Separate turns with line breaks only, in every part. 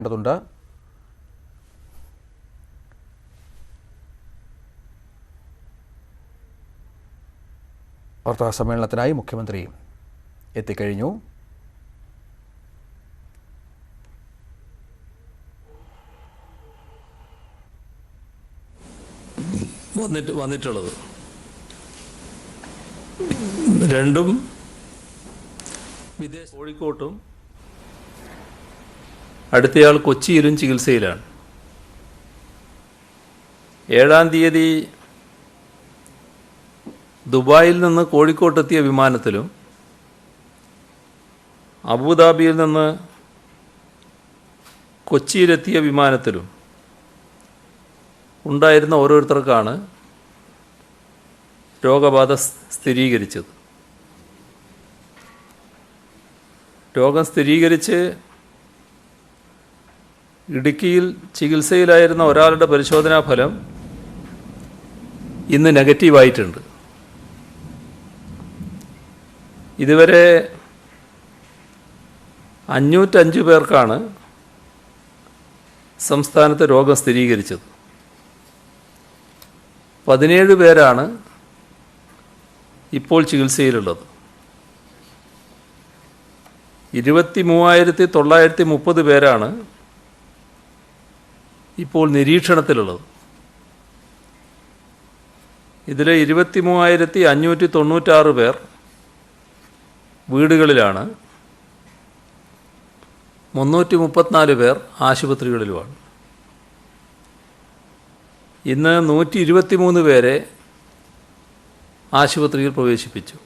ണ്ടതുണ്ട്. വാർത്താ സമ്മേളനത്തിനായി മുഖ്യമന്ത്രി എത്തിക്കഴിഞ്ഞു.
വന്നിട്ടുള്ളത് രണ്ടും കോഴിക്കോട്ടും അടുത്തയാൾ കൊച്ചിയിലും ചികിത്സയിലാണ്. 7-ാം തീയതി ദുബായിൽ നിന്ന് കോഴിക്കോട്ടെത്തിയ വിമാനത്തിലും അബുദാബിയിൽ നിന്ന് കൊച്ചിയിലെത്തിയ വിമാനത്തിലും ഉണ്ടായിരുന്ന ഓരോരുത്തർക്കാണ് രോഗബാധ സ്ഥിരീകരിച്ചത്. രോഗം സ്ഥിരീകരിച്ച് ഇടുക്കിയിൽ ചികിത്സയിലായിരുന്ന ഒരാളുടെ പരിശോധനാ ഫലം ഇന്ന് നെഗറ്റീവായിട്ടുണ്ട്. ഇതുവരെ 505 പേർക്കാണ് സംസ്ഥാനത്ത് രോഗം സ്ഥിരീകരിച്ചത്. 17 പേരാണ് ഇപ്പോൾ ചികിത്സയിലുള്ളത്. 23,930 പേരാണ് ഇപ്പോൾ നിരീക്ഷണത്തിലുള്ളത്. ഇതിൽ 23,596 പേർ വീടുകളിലാണ്, 334 പേർ ആശുപത്രികളിലുമാണ്. ഇന്ന് 123 പേരെ ആശുപത്രിയിൽ പ്രവേശിപ്പിച്ചു.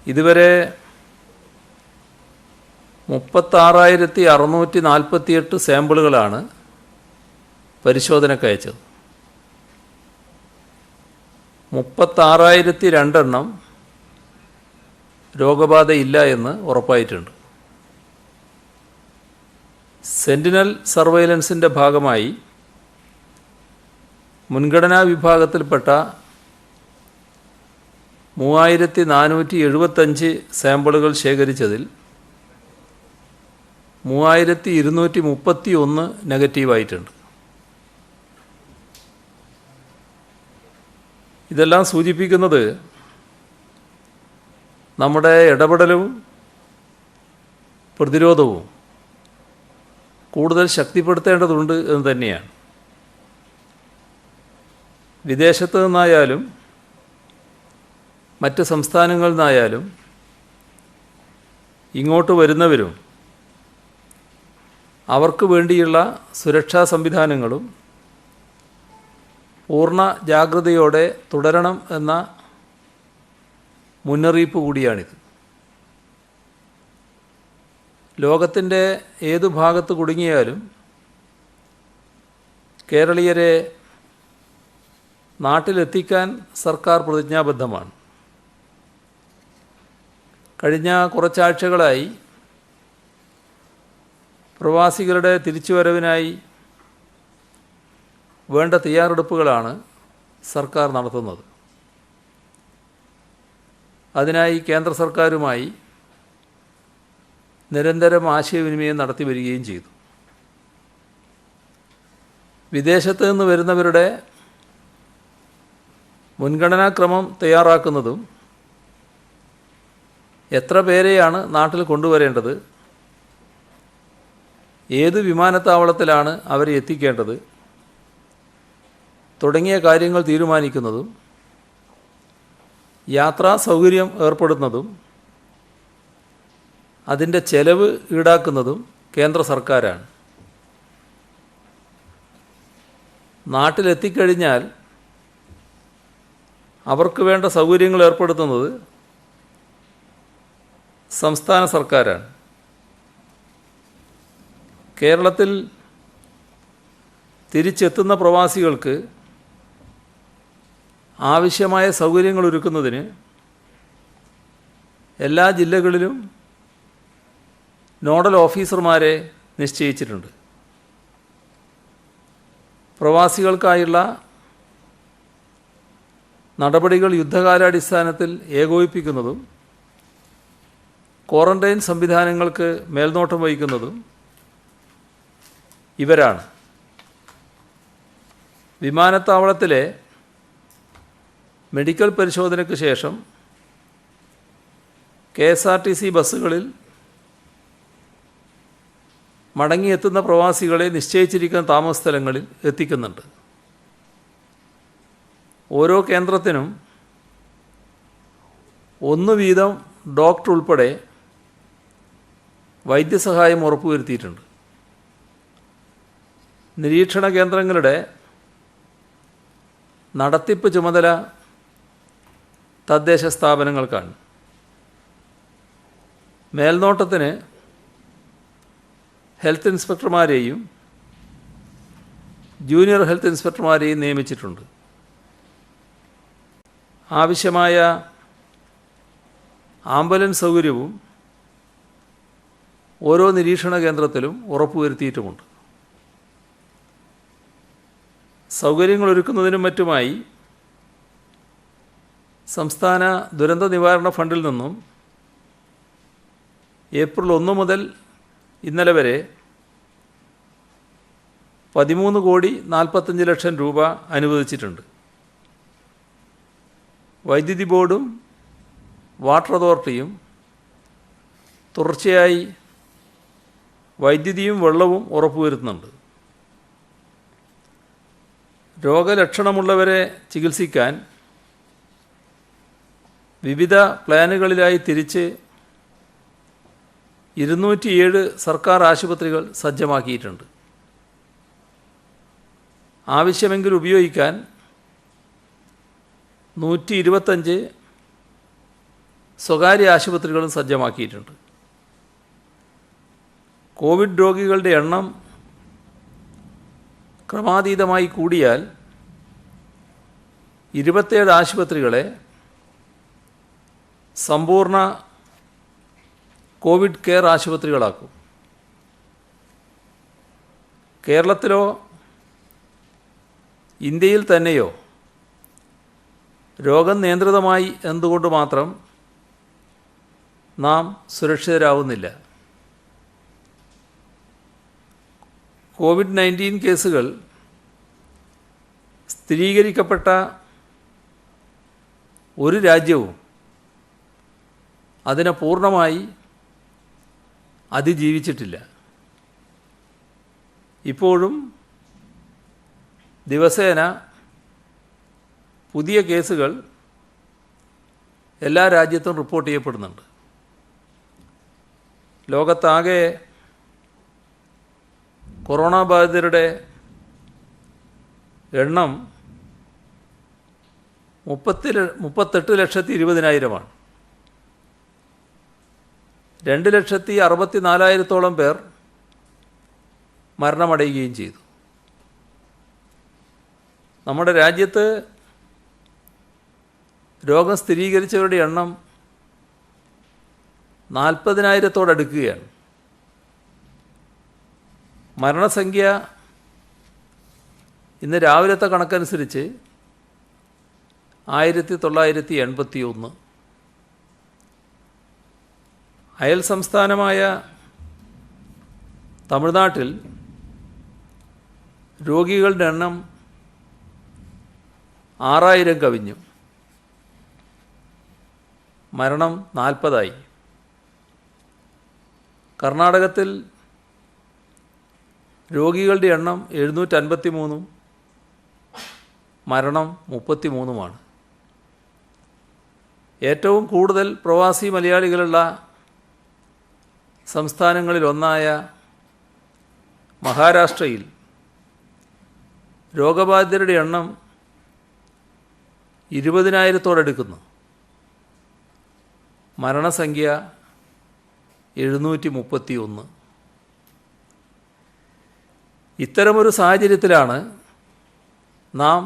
ഇതുവരെ 36,648 സാമ്പിളുകളാണ് പരിശോധനയ്ക്ക് അയച്ചത്. 36,002 എണ്ണം രോഗബാധയില്ല എന്ന് ഉറപ്പായിട്ടുണ്ട്. സെന്റിനൽ സർവൈലൻസിൻ്റെ ഭാഗമായി മുൻഗണനാ വിഭാഗത്തിൽപ്പെട്ട 3,475 സാമ്പിളുകൾ ശേഖരിച്ചതിൽ 3,231 നെഗറ്റീവായിട്ടുണ്ട്. ഇതെല്ലാം സൂചിപ്പിക്കുന്നത് നമ്മുടെ ഇടപെടലും പ്രതിരോധവും കൂടുതൽ ശക്തിപ്പെടുത്തേണ്ടതുണ്ട് എന്ന് തന്നെയാണ്. വിദേശത്തു നിന്നായാലും മറ്റ് സംസ്ഥാനങ്ങളിൽ നിന്നായാലും ഇങ്ങോട്ട് വരുന്നവരും അവർക്ക് വേണ്ടിയുള്ള സുരക്ഷാ സംവിധാനങ്ങളും പൂർണ്ണ ജാഗ്രതയോടെ തുടരണം എന്ന മുന്നറിയിപ്പ് കൂടിയാണിത്. ലോകത്തിൻ്റെ ഏതു ഭാഗത്ത് കുടുങ്ങിയാലും കേരളീയരെ നാട്ടിലെത്തിക്കാൻ സർക്കാർ പ്രതിജ്ഞാബദ്ധമാണ്. കഴിഞ്ഞ കുറച്ചാഴ്ചകളായി പ്രവാസികളുടെ തിരിച്ചുവരവിനായി വേണ്ട തയ്യാറെടുപ്പുകളാണ് സർക്കാർ നടത്തുന്നത്. അതിനായി കേന്ദ്ര സർക്കാരുമായി നിരന്തരം ആശയവിനിമയം നടത്തി വരികയും ചെയ്തു. വിദേശത്ത് നിന്ന് വരുന്നവരുടെ മുൻഗണനാക്രമം തയ്യാറാക്കുന്നതും എത്ര പേരെയാണ് നാട്ടിൽ കൊണ്ടുവരേണ്ടത്, ഏത് വിമാനത്താവളത്തിലാണ് അവരെ എത്തിക്കേണ്ടത് തുടങ്ങിയ കാര്യങ്ങൾ തീരുമാനിക്കുന്നതും യാത്രാ സൗകര്യം ഏർപ്പെടുന്നതും അതിൻ്റെ ചെലവ് ഈടാക്കുന്നതും കേന്ദ്ര സർക്കാരാണ്. നാട്ടിലെത്തിക്കഴിഞ്ഞാൽ അവർക്ക് വേണ്ട സൗകര്യങ്ങൾ ഏർപ്പെടുത്തുന്നത് സംസ്ഥാന സർക്കാരാണ്. കേരളത്തിൽ തിരിച്ചെത്തുന്ന പ്രവാസികൾക്ക് ആവശ്യമായ സൗകര്യങ്ങൾ ഒരുക്കുന്നതിന് എല്ലാ ജില്ലകളിലും നോഡൽ ഓഫീസർമാരെ നിശ്ചയിച്ചിട്ടുണ്ട്. പ്രവാസികൾക്കായുള്ള നടപടികൾ യുദ്ധകാലാടിസ്ഥാനത്തിൽ ഏകോപിപ്പിക്കുന്നതും ക്വാറന്റൈൻ സംവിധാനങ്ങൾക്ക് മേൽനോട്ടം വഹിക്കുന്നതും ഇവരാണ്. വിമാനത്താവളത്തിലെ മെഡിക്കൽ പരിശോധനയ്ക്ക് ശേഷം KSRTC ബസ്സുകളിൽ മടങ്ങിയെത്തുന്ന പ്രവാസികളെ നിശ്ചയിച്ചിരിക്കുന്ന താമസ സ്ഥലങ്ങളിൽ എത്തിക്കുന്നുണ്ട്. ഓരോ കേന്ദ്രത്തിനും 1 വീതം ഡോക്ടർ ഉൾപ്പെടെ വൈദ്യസഹായം ഉറപ്പുവരുത്തിയിട്ടുണ്ട്. നിരീക്ഷണ കേന്ദ്രങ്ങളുടെ നടത്തിപ്പ് ചുമതല തദ്ദേശ സ്ഥാപനങ്ങൾക്കാണ്. മേൽനോട്ടത്തിന് ഹെൽത്ത് ഇൻസ്പെക്ടർമാരെയും ജൂനിയർ ഹെൽത്ത് ഇൻസ്പെക്ടർമാരെയും നിയമിച്ചിട്ടുണ്ട്. ആവശ്യമായ ആംബുലൻസ് സൗകര്യവും ഓരോ നിരീക്ഷണ കേന്ദ്രത്തിലും ഉറപ്പുവരുത്തിയിട്ടുമുണ്ട്. സൗകര്യങ്ങളൊരുക്കുന്നതിനും മറ്റുമായി സംസ്ഥാന ദുരന്ത നിവാരണ ഫണ്ടിൽ നിന്നും ഏപ്രിൽ 1 മുതൽ ഇന്നലെ വരെ 13,45,00,000 രൂപ അനുവദിച്ചിട്ടുണ്ട്. വൈദ്യുതി ബോർഡും വാട്ടർ അതോറിറ്റിയും തുടർച്ചയായി വൈദ്യുതിയും വെള്ളവും ഉറപ്പുവരുത്തുന്നുണ്ട്. രോഗലക്ഷണമുള്ളവരെ ചികിത്സിക്കാൻ വിവിധ പ്ലാനുകളിലായി തിരിച്ച് 207 സർക്കാർ ആശുപത്രികൾ സജ്ജമാക്കിയിട്ടുണ്ട്. ആവശ്യമെങ്കിൽ ഉപയോഗിക്കാൻ 125 സ്വകാര്യ ആശുപത്രികളും സജ്ജമാക്കിയിട്ടുണ്ട്. കോവിഡ് രോഗികളുടെ എണ്ണം ക്രമാതീതമായി കൂടിയാൽ 27 ആശുപത്രികളെ സമ്പൂർണ്ണ കോവിഡ് കെയർ ആശുപത്രികളാക്കും. കേരളത്തിലോ ഇന്ത്യയിൽ തന്നെയോ രോഗം നിയന്ത്രിതമായി എന്നതുകൊണ്ട് മാത്രം നാം സുരക്ഷിതരാവുന്നില്ല. COVID-19 കേസുകൾ സ്ഥിരീകരിക്കപ്പെട്ട ഒരു രാജ്യവും അതിനെ പൂർണ്ണമായി അതിജീവിച്ചിട്ടില്ല. ഇപ്പോഴും ദിവസേന പുതിയ കേസുകൾ എല്ലാ രാജ്യത്തും റിപ്പോർട്ട് ചെയ്യപ്പെടുന്നുണ്ട്. ലോകത്താകെ കൊറോണ ബാധിതരുടെ എണ്ണം 38,20,000 2,64,000 പേർ മരണമടയുകയും ചെയ്തു. നമ്മുടെ രാജ്യത്ത് രോഗം സ്ഥിരീകരിച്ചവരുടെ എണ്ണം 40,000-ഓടടുക്കുകയാണ്. മരണസംഖ്യ ഇന്ന് രാവിലത്തെ കണക്കനുസരിച്ച് 1981. അയൽ സംസ്ഥാനമായ തമിഴ്നാട്ടിൽ രോഗികളുടെ എണ്ണം 6,000 കവിഞ്ഞു. മരണം 40. കർണാടകത്തിൽ രോഗികളുടെ എണ്ണം 753, മരണം 33. ഏറ്റവും കൂടുതൽ പ്രവാസി മലയാളികളുള്ള സംസ്ഥാനങ്ങളിലൊന്നായ മഹാരാഷ്ട്രയിൽ രോഗബാധിതരുടെ എണ്ണം 20,000-ഓടടുക്കുന്നു. മരണസംഖ്യ 731. ഇത്തരമൊരു സാഹചര്യത്തിലാണ് നാം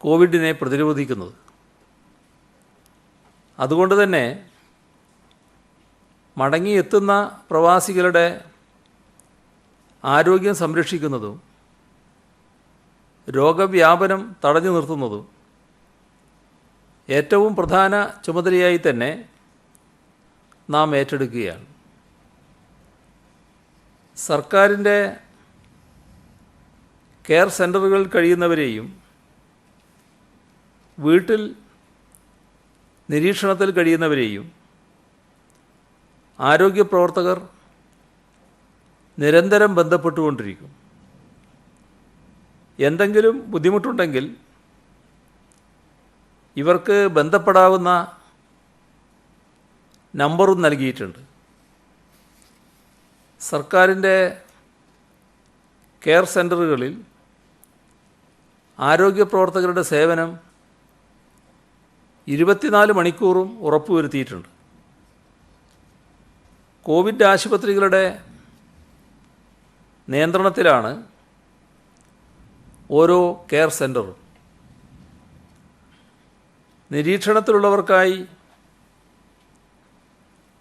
കോവിഡിനെ പ്രതിരോധിക്കുന്നത്. അതുകൊണ്ട് തന്നെ മടങ്ങിയെത്തുന്ന പ്രവാസികളുടെ ആരോഗ്യം സംരക്ഷിക്കുന്നതും രോഗവ്യാപനം തടഞ്ഞു നിർത്തുന്നതും ഏറ്റവും പ്രധാന ചുമതലയായി തന്നെ നാം ഏറ്റെടുക്കുകയാണ്. സർക്കാരിൻ്റെ കെയർ സെൻ്ററുകളിൽ കഴിയുന്നവരെയും വീട്ടിൽ നിരീക്ഷണത്തിൽ കഴിയുന്നവരെയും ആരോഗ്യ പ്രവർത്തകർ നിരന്തരം ബന്ധപ്പെട്ടുകൊണ്ടിരിക്കും. എന്തെങ്കിലും ബുദ്ധിമുട്ടുണ്ടെങ്കിൽ ഇവർക്ക് ബന്ധപ്പെടാവുന്ന നമ്പറും നൽകിയിട്ടുണ്ട്. സർക്കാരിൻ്റെ കെയർ സെൻ്ററുകളിൽ ആരോഗ്യ പ്രവർത്തകരുടെ സേവനം 24 മണിക്കൂറും ഉറപ്പുവരുത്തിയിട്ടുണ്ട്. കോവിഡ് ആശുപത്രികളുടെ നിയന്ത്രണത്തിലാണ് ഓരോ കെയർ സെൻ്ററും. നിരീക്ഷണത്തിലുള്ളവർക്കായി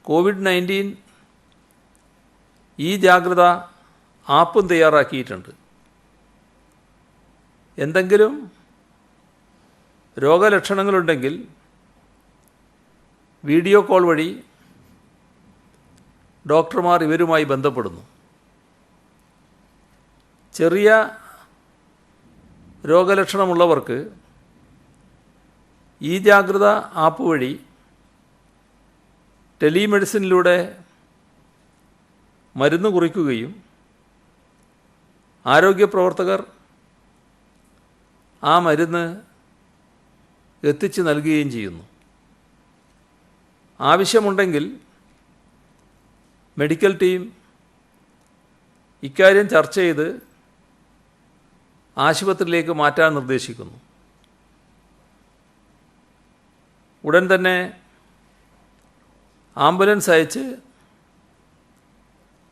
COVID-19 ഈ ജാഗ്രത ആപ്പും തയ്യാറാക്കിയിട്ടുണ്ട്. എന്തെങ്കിലും രോഗലക്ഷണങ്ങളുണ്ടെങ്കിൽ വീഡിയോ കോൾ വഴി ഡോക്ടർമാർ ഇവരുമായി ബന്ധപ്പെടുന്നു. ചെറിയ രോഗലക്ഷണമുള്ളവർക്ക് ഈ ജാഗ്രത ആപ്പ് വഴി ടെലിമെഡിസിനിലൂടെ മരുന്ന് കുറിക്കുകയും ആരോഗ്യ പ്രവർത്തകർ ആ മരുന്ന് എത്തിച്ച് നൽകുകയും ചെയ്യുന്നു. ആവശ്യമുണ്ടെങ്കിൽ മെഡിക്കൽ ടീം ഇക്കാര്യം ചർച്ച ചെയ്ത് ആശുപത്രിയിലേക്ക് മാറ്റാൻ നിർദ്ദേശിക്കുന്നു. ഉടൻ തന്നെ ആംബുലൻസ് അയച്ച്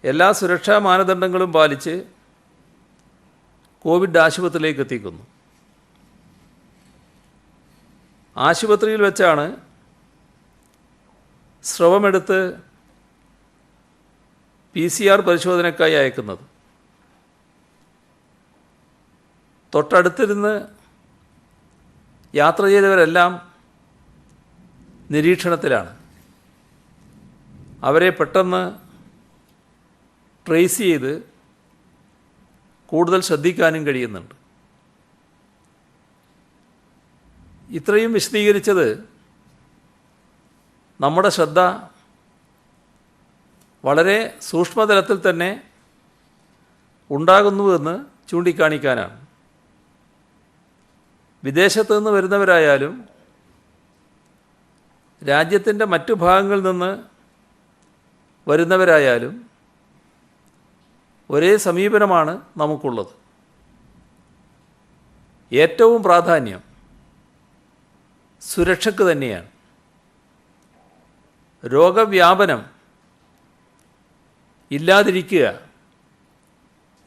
എല്ലാ സുരക്ഷാ മാനദണ്ഡങ്ങളും പാലിച്ച് കോവിഡ് ആശുപത്രിയിലേക്ക് എത്തിക്കുന്നു. ആശുപത്രിയിൽ വെച്ചാണ് സ്രവമെടുത്ത് PCR പരിശോധനയ്ക്കായി അയക്കുന്നത്. തൊട്ടടുത്തിരുന്ന് യാത്ര ചെയ്തവരെല്ലാം നിരീക്ഷണത്തിലാണ്. അവരെ പെട്ടെന്ന് ട്രേസ് ചെയ്ത് കൂടുതൽ ശ്രദ്ധിക്കാനും കഴിയുന്നുണ്ട്. ഇത്രയും വിശദീകരിച്ചത് നമ്മുടെ ശ്രദ്ധ വളരെ സൂക്ഷ്മതലത്തിൽ തന്നെ ഉണ്ടാകുന്നുവെന്ന് ചൂണ്ടിക്കാണിക്കാനാണ്. വിദേശത്തു നിന്ന് വരുന്നവരായാലും രാജ്യത്തിൻ്റെ മറ്റു ഭാഗങ്ങളിൽ നിന്ന് വരുന്നവരായാലും ഒരേ സമീപനമാണ് നമുക്കുള്ളത്. ഏറ്റവും പ്രാധാന്യം സുരക്ഷയ്ക്ക് തന്നെയാണ്. രോഗവ്യാപനം ഇല്ലാതിരിക്കുക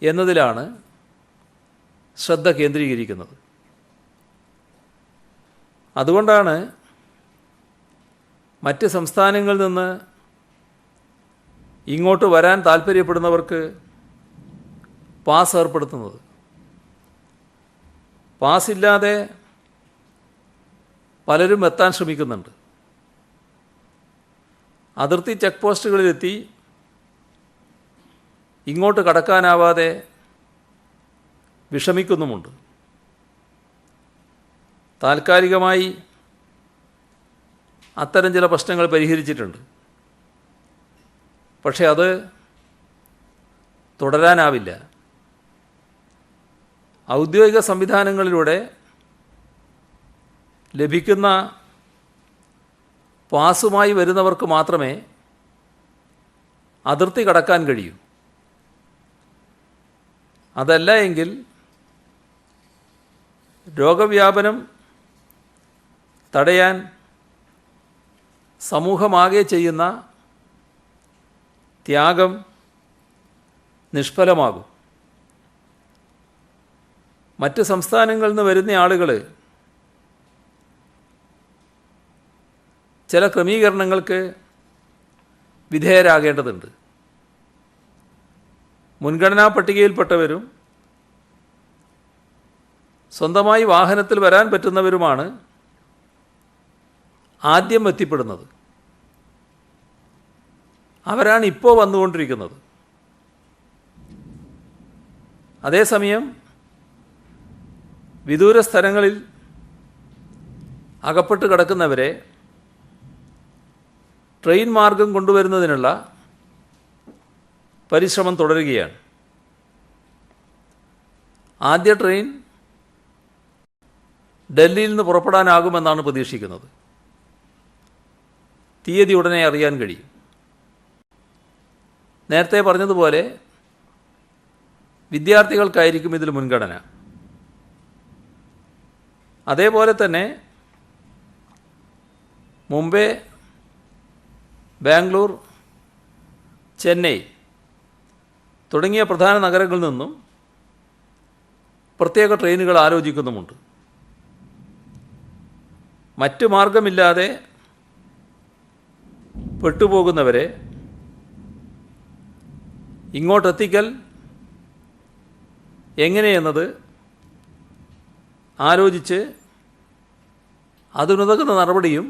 എന്നതിലാണ് ശ്രദ്ധ കേന്ദ്രീകരിക്കുന്നത്. അതുകൊണ്ടാണ് മറ്റ് സംസ്ഥാനങ്ങളിൽ നിന്ന് ഇങ്ങോട്ട് വരാൻ താൽപ്പര്യപ്പെടുന്നവർക്ക് പാസ് ഏർപ്പെടുത്തുന്നത്. പാസ്സില്ലാതെ പലരും എത്താൻ ശ്രമിക്കുന്നുണ്ട്. അതിർത്തി ചെക്ക് പോസ്റ്റുകളിലെത്തി ഇങ്ങോട്ട് കടക്കാനാവാതെ വിഷമിക്കുന്നുമുണ്ട്. താൽക്കാലികമായി അത്തരം ചില പ്രശ്നങ്ങൾ പരിഹരിച്ചിട്ടുണ്ട്. പക്ഷേ അത് തുടരാനാവില്ല. ഔദ്യോഗിക സംവിധാനങ്ങളിലൂടെ ലഭിക്കുന്ന പാസുമായി വരുന്നവർക്ക് മാത്രമേ അതിർത്തി കടക്കാൻ കഴിയൂ. അതല്ല എങ്കിൽ രോഗവ്യാപനം തടയാൻ സമൂഹമാകെ ചെയ്യുന്ന ത്യാഗം നിഷ്ഫലമാകും. മറ്റ് സംസ്ഥാനങ്ങളിൽ നിന്ന് വരുന്ന ആളുകൾ ചില ക്രമീകരണങ്ങൾക്ക് വിധേയരാകേണ്ടതുണ്ട്. മുൻഗണനാ പട്ടികയിൽപ്പെട്ടവരും സ്വന്തമായി വാഹനത്തിൽ വരാൻ പറ്റുന്നവരുമാണ് ആദ്യം എത്തിപ്പെടുന്നത്. അവരാണ് ഇപ്പോൾ വന്നുകൊണ്ടിരിക്കുന്നത്. അതേസമയം വിദൂര സ്ഥലങ്ങളിൽ അകപ്പെട്ട് കിടക്കുന്നവരെ ട്രെയിൻ മാർഗം കൊണ്ടുവരുന്നതിനുള്ള പരിശ്രമം തുടരുകയാണ്. ആദ്യ ട്രെയിൻ ഡൽഹിയിൽ നിന്ന് പുറപ്പെടാനാകുമെന്നാണ് പ്രതീക്ഷിക്കുന്നത്. തീയതി ഉടനെ അറിയാൻ കഴിയും. നേരത്തെ പറഞ്ഞതുപോലെ വിദ്യാർത്ഥികൾക്കായിരിക്കും ഇതിൽ മുൻഗണന. അതേപോലെ തന്നെ മുംബൈ, ബാംഗ്ലൂർ, ചെന്നൈ തുടങ്ങിയ പ്രധാന നഗരങ്ങളിൽ നിന്നും പ്രത്യേക ട്രെയിനുകൾ ആലോചിക്കുന്നുമുണ്ട്. മറ്റു മാർഗമില്ലാതെ പെട്ടുപോകുന്നവരെ ഇങ്ങോട്ടെത്തിക്കൽ എങ്ങനെയെന്നത് ആലോചിച്ച് അതിനുതകുന്ന നടപടിയും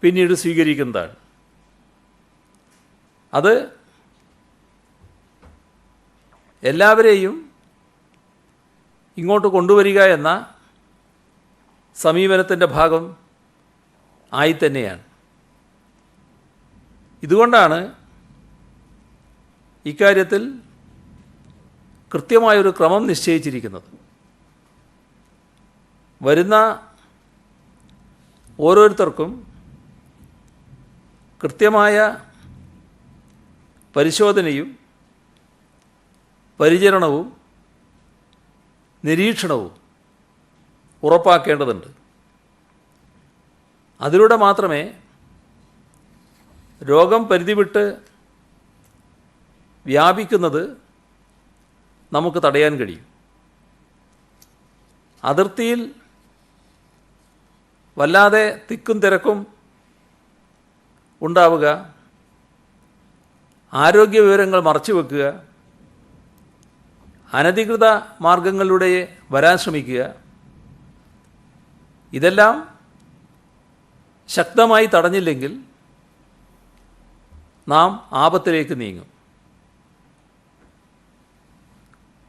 പിന്നീട് സ്വീകരിക്കുന്നതാണ്. അത് എല്ലാവരെയും ഇങ്ങോട്ട് കൊണ്ടുവരിക എന്ന സമീപനത്തിൻ്റെ ഭാഗം ആയി തന്നെയാണ്. ഇതുകൊണ്ടാണ് ഇക്കാര്യത്തിൽ കൃത്യമായൊരു ക്രമം നിശ്ചയിച്ചിരിക്കുന്നത്. വരുന്ന ഓരോരുത്തർക്കും കൃത്യമായ പരിശോധനയും പരിചരണവും നിരീക്ഷണവും ഉറപ്പാക്കേണ്ടതുണ്ട്. അതിലൂടെ മാത്രമേ രോഗം പരിധി വിട്ട് വ്യാപിക്കുന്നത് നമുക്ക് തടയാൻ കഴിയും. അതിർത്തിയിൽ വല്ലാതെ തിക്കും തിരക്കും ഉണ്ടാവുക, ആരോഗ്യ വിവരങ്ങൾ മറച്ചു വെക്കുക, അനധികൃത മാർഗങ്ങളിലൂടെ വരാൻ ശ്രമിക്കുക, ഇതെല്ലാം ശക്തമായി തടഞ്ഞില്ലെങ്കിൽ നാം ആപത്തിലേക്ക് നീങ്ങും.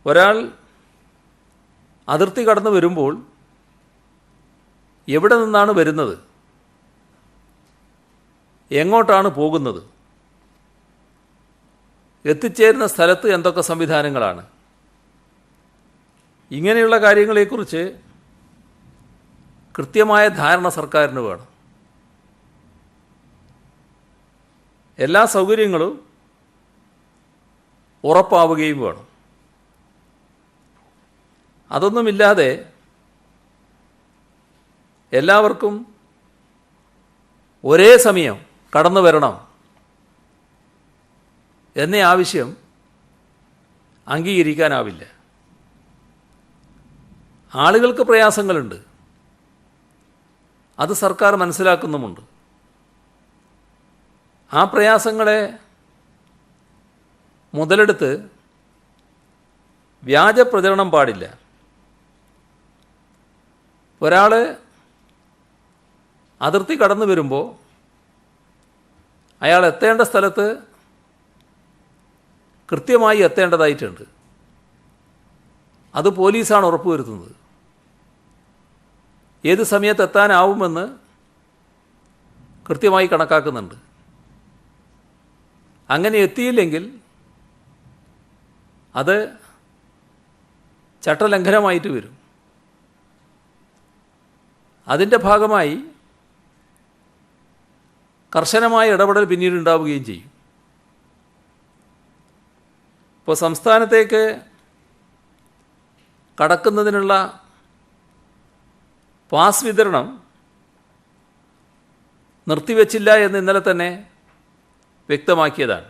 ഒരാൾ അതിർത്തി കടന്നു വരുമ്പോൾ എവിടെ നിന്നാണ് വരുന്നത്, എങ്ങോട്ടാണ് പോകുന്നത്, എത്തിച്ചേരുന്ന സ്ഥലത്ത് എന്തൊക്കെ സംവിധാനങ്ങളാണ്, ഇങ്ങനെയുള്ള കാര്യങ്ങളെക്കുറിച്ച് കൃത്യമായ ധാരണ സർക്കാരിന് വേണം. എല്ലാ സൗകര്യങ്ങളും ഉറപ്പാവുകയും വേണം. അതൊന്നുമില്ലാതെ എല്ലാവർക്കും ഒരേ സമയം കടന്നു വരണം എന്ന ആവശ്യം അംഗീകരിക്കാനാവില്ല. ആളുകൾക്ക് പ്രയാസങ്ങളുണ്ട്, അത് സർക്കാർ മനസ്സിലാക്കുന്നുമുണ്ട്. ആ പ്രയാസങ്ങളെ മുതലെടുത്ത് വ്യാജ പ്രചരണം പാടില്ല. ഒരാൾ അതിർത്തി കടന്നു വരുമ്പോൾ അയാൾ എത്തേണ്ട സ്ഥലത്ത് കൃത്യമായി എത്തേണ്ടതായിട്ടുണ്ട്. അത് പോലീസാണ് ഉറപ്പുവരുത്തുന്നത്. ഏത് സമയത്ത് എത്താനാവുമെന്ന് കൃത്യമായി കണക്കാക്കുന്നുണ്ട്. അങ്ങനെ എത്തിയില്ലെങ്കിൽ അത് ചട്ടലംഘനമായിട്ട് വരും. അതിൻ്റെ ഭാഗമായി കർശനമായ ഇടപെടൽ പിന്നീട് ഉണ്ടാവുകയും ചെയ്യും. ഇപ്പോൾ സംസ്ഥാനത്തേക്ക് കടക്കുന്നതിനുള്ള പാസ് വിതരണം നിർത്തിവെച്ചില്ല എന്ന് ഇന്നലെ തന്നെ വ്യക്തമാക്കിയതാണ്.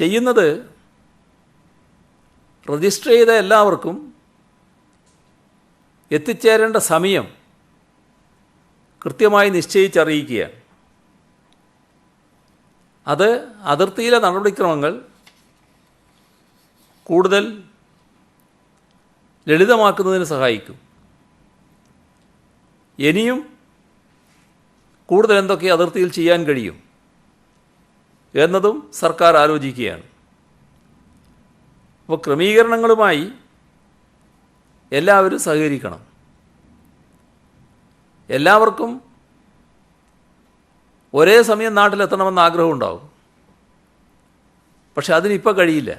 ചെയ്യുന്നത് രജിസ്റ്റർ ചെയ്ത എല്ലാവർക്കും എത്തിച്ചേരേണ്ട സമയം കൃത്യമായി നിശ്ചയിച്ചറിയിക്കുകയാണ്. അത് അതിർത്തിയിലെ നടപടിക്രമങ്ങൾ കൂടുതൽ ലളിതമാക്കുന്നതിന് സഹായിക്കും. ഇനിയും കൂടുതൽ എന്തൊക്കെ അതിർത്തിയിൽ ചെയ്യാൻ കഴിയും എന്നതും സർക്കാർ ആലോചിക്കുകയാണ്. അപ്പോൾ ക്രമീകരണങ്ങളുമായി എല്ലാവരും സഹകരിക്കണം. എല്ലാവർക്കും ഒരേ സമയം നാട്ടിലെത്തണമെന്ന് ആഗ്രഹമുണ്ടാവും. പക്ഷെ അതിനിപ്പോൾ കഴിയില്ല.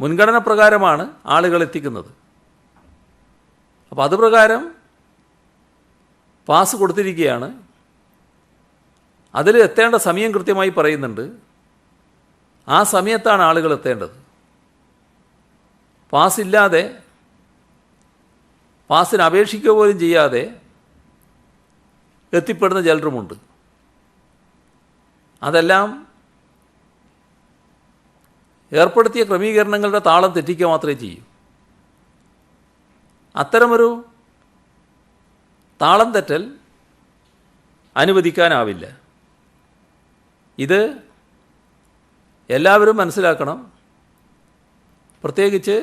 മുൻഗണന പ്രകാരമാണ് ആളുകൾ എത്തിക്കുന്നത്. അപ്പോൾ അത് പ്രകാരം പാസ് കൊടുത്തിരിക്കുകയാണ്. അതിൽ എത്തേണ്ട സമയം കൃത്യമായി പറയുന്നുണ്ട്. ആ സമയത്താണ് ആളുകൾ എത്തേണ്ടത്. പാസ്സില്ലാതെ, പാസ്സിന് അപേക്ഷിക്കുക പോലും ചെയ്യാതെ എത്തിപ്പെടുന്ന ചിലരുമുണ്ട്. അതെല്ലാം ഏർപ്പെടുത്തിയ ക്രമീകരണങ്ങളുടെ താളം തെറ്റിക്കുക മാത്രമേ ചെയ്യൂ. അത്തരമൊരു താളം തെറ്റൽ അനുവദിക്കാനാവില്ല. ഇത് എല്ലാവരും മനസ്സിലാക്കണം. പ്രത്യേകിച്ച്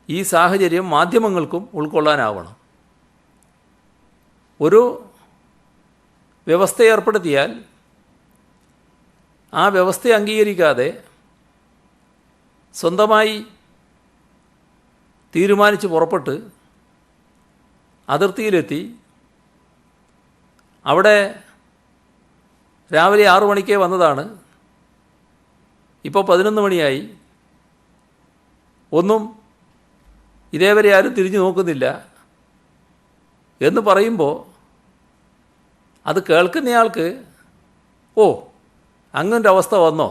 ഈ സാഹചര്യം മാധ്യമങ്ങൾക്കും ഉൾക്കൊള്ളാനാവണം. ഒരു വ്യവസ്ഥ ഏർപ്പെടുത്തിയാൽ ആ വ്യവസ്ഥയെ അംഗീകരിക്കാതെ സ്വന്തമായി തീരുമാനിച്ച് പുറപ്പെട്ട് അതിർത്തിയിലെത്തി അവിടെ രാവിലെ 6 മണിക്കേ വന്നതാണ്, ഇപ്പോൾ 11 മണിയായി, ഒന്നും ഇതേവരെ ആരും തിരിഞ്ഞു നോക്കുന്നില്ല എന്ന് പറയുമ്പോൾ അത് കേൾക്കുന്നയാൾക്ക് ഓ അങ്ങനൊരു അവസ്ഥ വന്നോ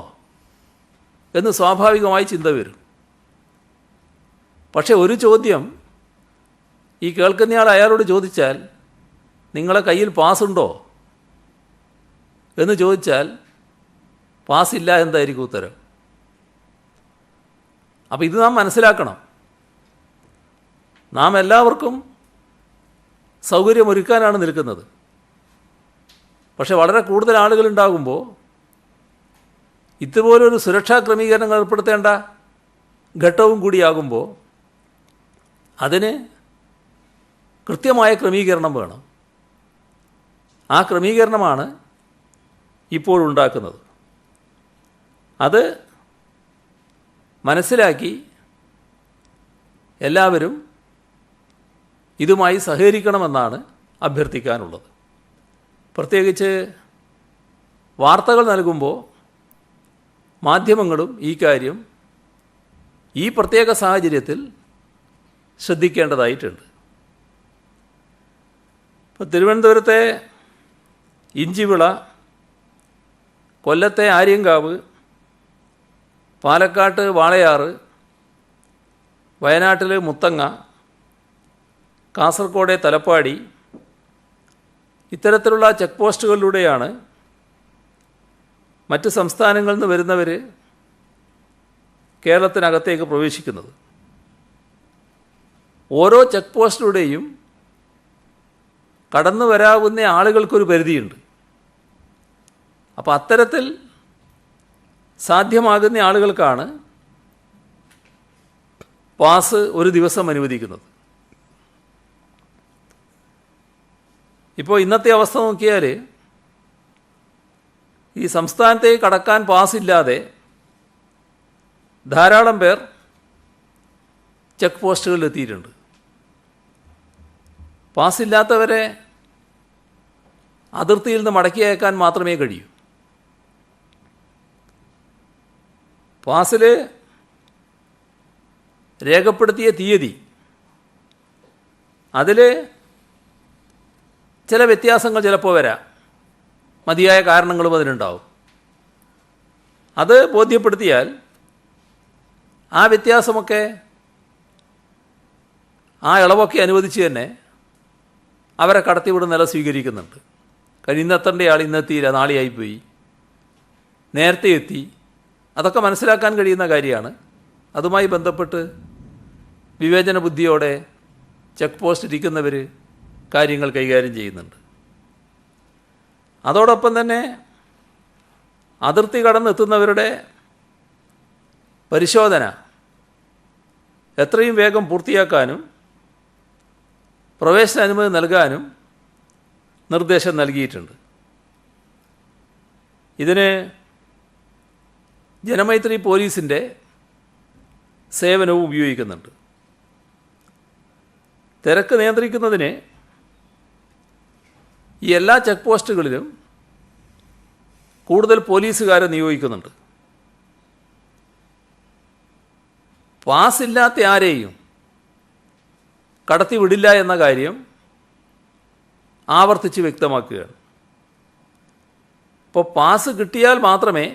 എന്ന് സ്വാഭാവികമായി ചിന്ത വരും. പക്ഷെ ഒരു ചോദ്യം ഈ കേൾക്കുന്നയാൾ അയാളോട് ചോദിച്ചാൽ, നിങ്ങളെ കയ്യിൽ പാസ്സുണ്ടോ എന്ന് ചോദിച്ചാൽ പാസ്സില്ല എന്തായിരിക്കും ഉത്തരം. അപ്പോൾ ഇത് നാം മനസ്സിലാക്കണം. നാം എല്ലാവർക്കും സൗകര്യമൊരുക്കാനാണ് നിൽക്കുന്നത്. പക്ഷെ വളരെ കൂടുതൽ ആളുകളുണ്ടാകുമ്പോൾ ഇതുപോലൊരു സുരക്ഷാ ക്രമീകരണങ്ങൾ ഏർപ്പെടുത്തേണ്ട ഘട്ടവും കൂടിയാകുമ്പോൾ അതിന് കൃത്യമായ ക്രമീകരണം വേണം. ആ ക്രമീകരണമാണ് ഇപ്പോഴുണ്ടാക്കുന്നത്. അത് മനസ്സിലാക്കി എല്ലാവരും ഇതുമായി സഹകരിക്കണമെന്നാണ് അഭ്യർത്ഥിക്കാനുള്ളത്. പ്രത്യേകിച്ച് വാർത്തകൾ നൽകുമ്പോൾ മാധ്യമങ്ങളും ഈ കാര്യം ഈ പ്രത്യേക സാഹചര്യത്തിൽ ശ്രദ്ധിക്കേണ്ടതായിട്ടുണ്ട്. ഇപ്പോൾ തിരുവനന്തപുരത്തെ ഇഞ്ചിവിള, കൊല്ലത്തെ ആര്യങ്കാവ്, പാലക്കാട്ട് വാളയാറ്, വയനാട്ടിൽ മുത്തങ്ങ, കാസർഗോഡ് തലപ്പാടി, ഇത്തരത്തിലുള്ള ചെക്ക് പോസ്റ്റുകളിലൂടെയാണ് മറ്റ് സംസ്ഥാനങ്ങളിൽ നിന്ന് വരുന്നവർ കേരളത്തിനകത്തേക്ക് പ്രവേശിക്കുന്നത്. ഓരോ ചെക്ക് പോസ്റ്റിലൂടെയും കടന്നു വരാവുന്ന ആളുകൾക്കൊരു പരിധിയുണ്ട്. അപ്പോൾ അത്തരത്തിൽ സാധ്യമാകുന്ന ആളുകൾക്കാണ് പാസ് ഒരു ദിവസം അനുവദിക്കുന്നത്. ഇപ്പോൾ ഇന്നത്തെ അവസ്ഥ നോക്കിയാൽ ഈ സംസ്ഥാനത്തേക്ക് കടക്കാൻ പാസ്സില്ലാതെ ധാരാളം പേർ ചെക്ക് പോസ്റ്റുകളിൽ എത്തിയിട്ടുണ്ട്. പാസ്സില്ലാത്തവരെ അതിർത്തിയിൽ നിന്ന് മടക്കി അയക്കാൻ മാത്രമേ കഴിയൂ. പാസ്സിൽ രേഖപ്പെടുത്തിയ തീയതി, അതിൽ ചില വ്യത്യാസങ്ങൾ ചിലപ്പോൾ വരാം. മതിയായ കാരണങ്ങളും അതിനുണ്ടാവും. അത് ബോധ്യപ്പെടുത്തിയാൽ ആ വ്യത്യാസമൊക്കെ, ആ ഇളവൊക്കെ അനുവദിച്ച് തന്നെ അവരെ കടത്തിവിടുന്ന നില സ്വീകരിക്കുന്നുണ്ട്. കാരണം ഇന്നെത്തേണ്ട ആൾ ഇന്നെത്തിയില്ല, നാളെയായിപ്പോയി, നേരത്തെ എത്തി, അതൊക്കെ മനസ്സിലാക്കാൻ കഴിയുന്ന കാര്യമാണ്. അതുമായി ബന്ധപ്പെട്ട് വിവേചന ബുദ്ധിയോടെ ചെക്ക് പോസ്റ്റ് ഇരിക്കുന്നവർ കാര്യങ്ങൾ കൈകാര്യം ചെയ്യുന്നുണ്ട്. അതോടൊപ്പം തന്നെ അതിർത്തി കടന്നെത്തുന്നവരുടെ പരിശോധന എത്രയും വേഗം പൂർത്തിയാക്കാനും പ്രവേശന അനുമതി നൽകാനും നിർദ്ദേശം നൽകിയിട്ടുണ്ട്. ഇതിന് ജനമൈത്രി പോലീസിൻ്റെ സേവനവും ഉപയോഗിക്കുന്നുണ്ട്. തിരക്ക് നിയന്ത്രിക്കുന്നതിന് ഈ എല്ലാ ചെക്ക് പോസ്റ്റുകളിലും കൂടുതൽ പോലീസുകാരെ നിയോഗിക്കുന്നുണ്ട്. പാസ്സില്ലാത്ത ആരെയും കടത്തിവിടില്ല എന്ന കാര്യം ആവർത്തിച്ച് വ്യക്തമാക്കുകയാണ്. ഇപ്പോൾ പാസ് കിട്ടിയാൽ മാത്രമേ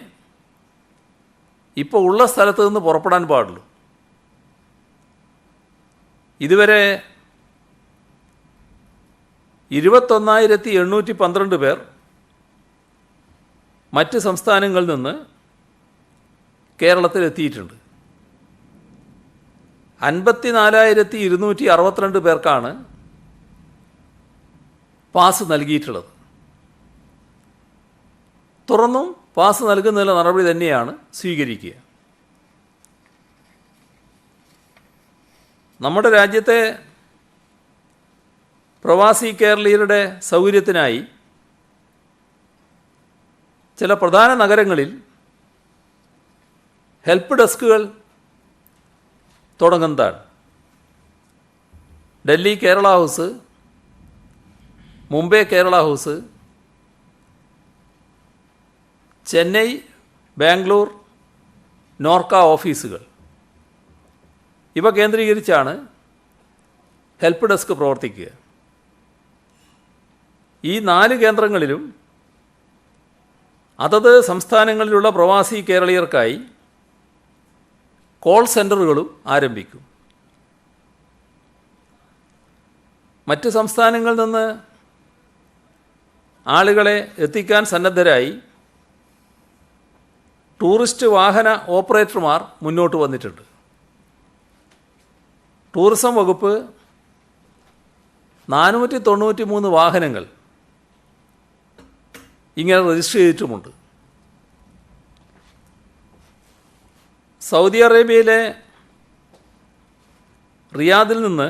ഇപ്പോൾ ഉള്ള സ്ഥലത്ത് നിന്ന് പുറപ്പെടാൻ പാടുള്ളൂ. ഇതുവരെ 21,812 പേർ മറ്റ് സംസ്ഥാനങ്ങളിൽ നിന്ന് കേരളത്തിലെത്തിയിട്ടുണ്ട്. 54,262 പേർക്കാണ് പാസ് നൽകിയിട്ടുള്ളത്. തുറന്നും പാസ് നൽകുന്നതിനുള്ള നടപടി തന്നെയാണ് സ്വീകരിക്കുക. നമ്മുടെ രാജ്യത്തെ പ്രവാസി കേരളീയരുടെ സൗകര്യത്തിനായി ചില പ്രധാന നഗരങ്ങളിൽ ഹെൽപ്പ് ഡെസ്കുകൾ തുടങ്ങുന്നതാണ്. ഡൽഹി കേരള ഹൗസ്, മുംബൈ കേരള ഹൗസ്, ചെന്നൈ, ബാംഗ്ലൂർ, നോർക്ക ഓഫീസുകൾ ഇവ കേന്ദ്രീകരിച്ചാണ് ഹെൽപ്പ് ഡെസ്ക് പ്രവർത്തിക്കുക. ഈ 4 കേന്ദ്രങ്ങളിലും അതത് സംസ്ഥാനങ്ങളിലുള്ള പ്രവാസി കേരളീയർക്കായി കോൾ സെൻ്ററുകളും ആരംഭിക്കും. മറ്റ് സംസ്ഥാനങ്ങളിൽ നിന്ന് ആളുകളെ എത്തിക്കാൻ സന്നദ്ധരായി ടൂറിസ്റ്റ് വാഹന ഓപ്പറേറ്റർമാർ മുന്നോട്ട് വന്നിട്ടുണ്ട്. ടൂറിസം വകുപ്പ് 493 വാഹനങ്ങൾ ഇങ്ങനെ രജിസ്റ്റർ ചെയ്തിട്ടുമുണ്ട്. സൗദി അറേബ്യയിലെ റിയാദിൽ നിന്ന്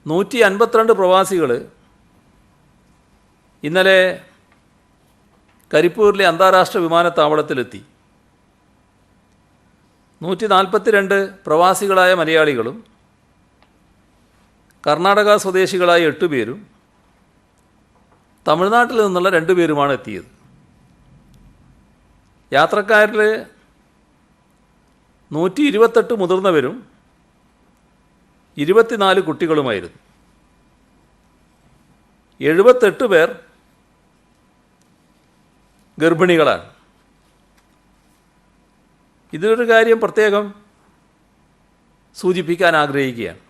152 പ്രവാസികൾ ഇന്നലെ കരിപ്പൂരിലെ അന്താരാഷ്ട്ര വിമാനത്താവളത്തിലെത്തി. 142 പ്രവാസികളായ മലയാളികളും കർണാടക സ്വദേശികളായ 8 പേരും തമിഴ്നാട്ടിൽ നിന്നുള്ള 2 പേരുമാണ് എത്തിയത്. യാത്രക്കാരിൽ 128 മുതിർന്നവരും 24 കുട്ടികളുമായിരുന്നു. 78 പേർ ഗർഭിണികളാണ്. ഇതിലൊരു കാര്യം പ്രത്യേകം സൂചിപ്പിക്കാൻ ആഗ്രഹിക്കുകയാണ്.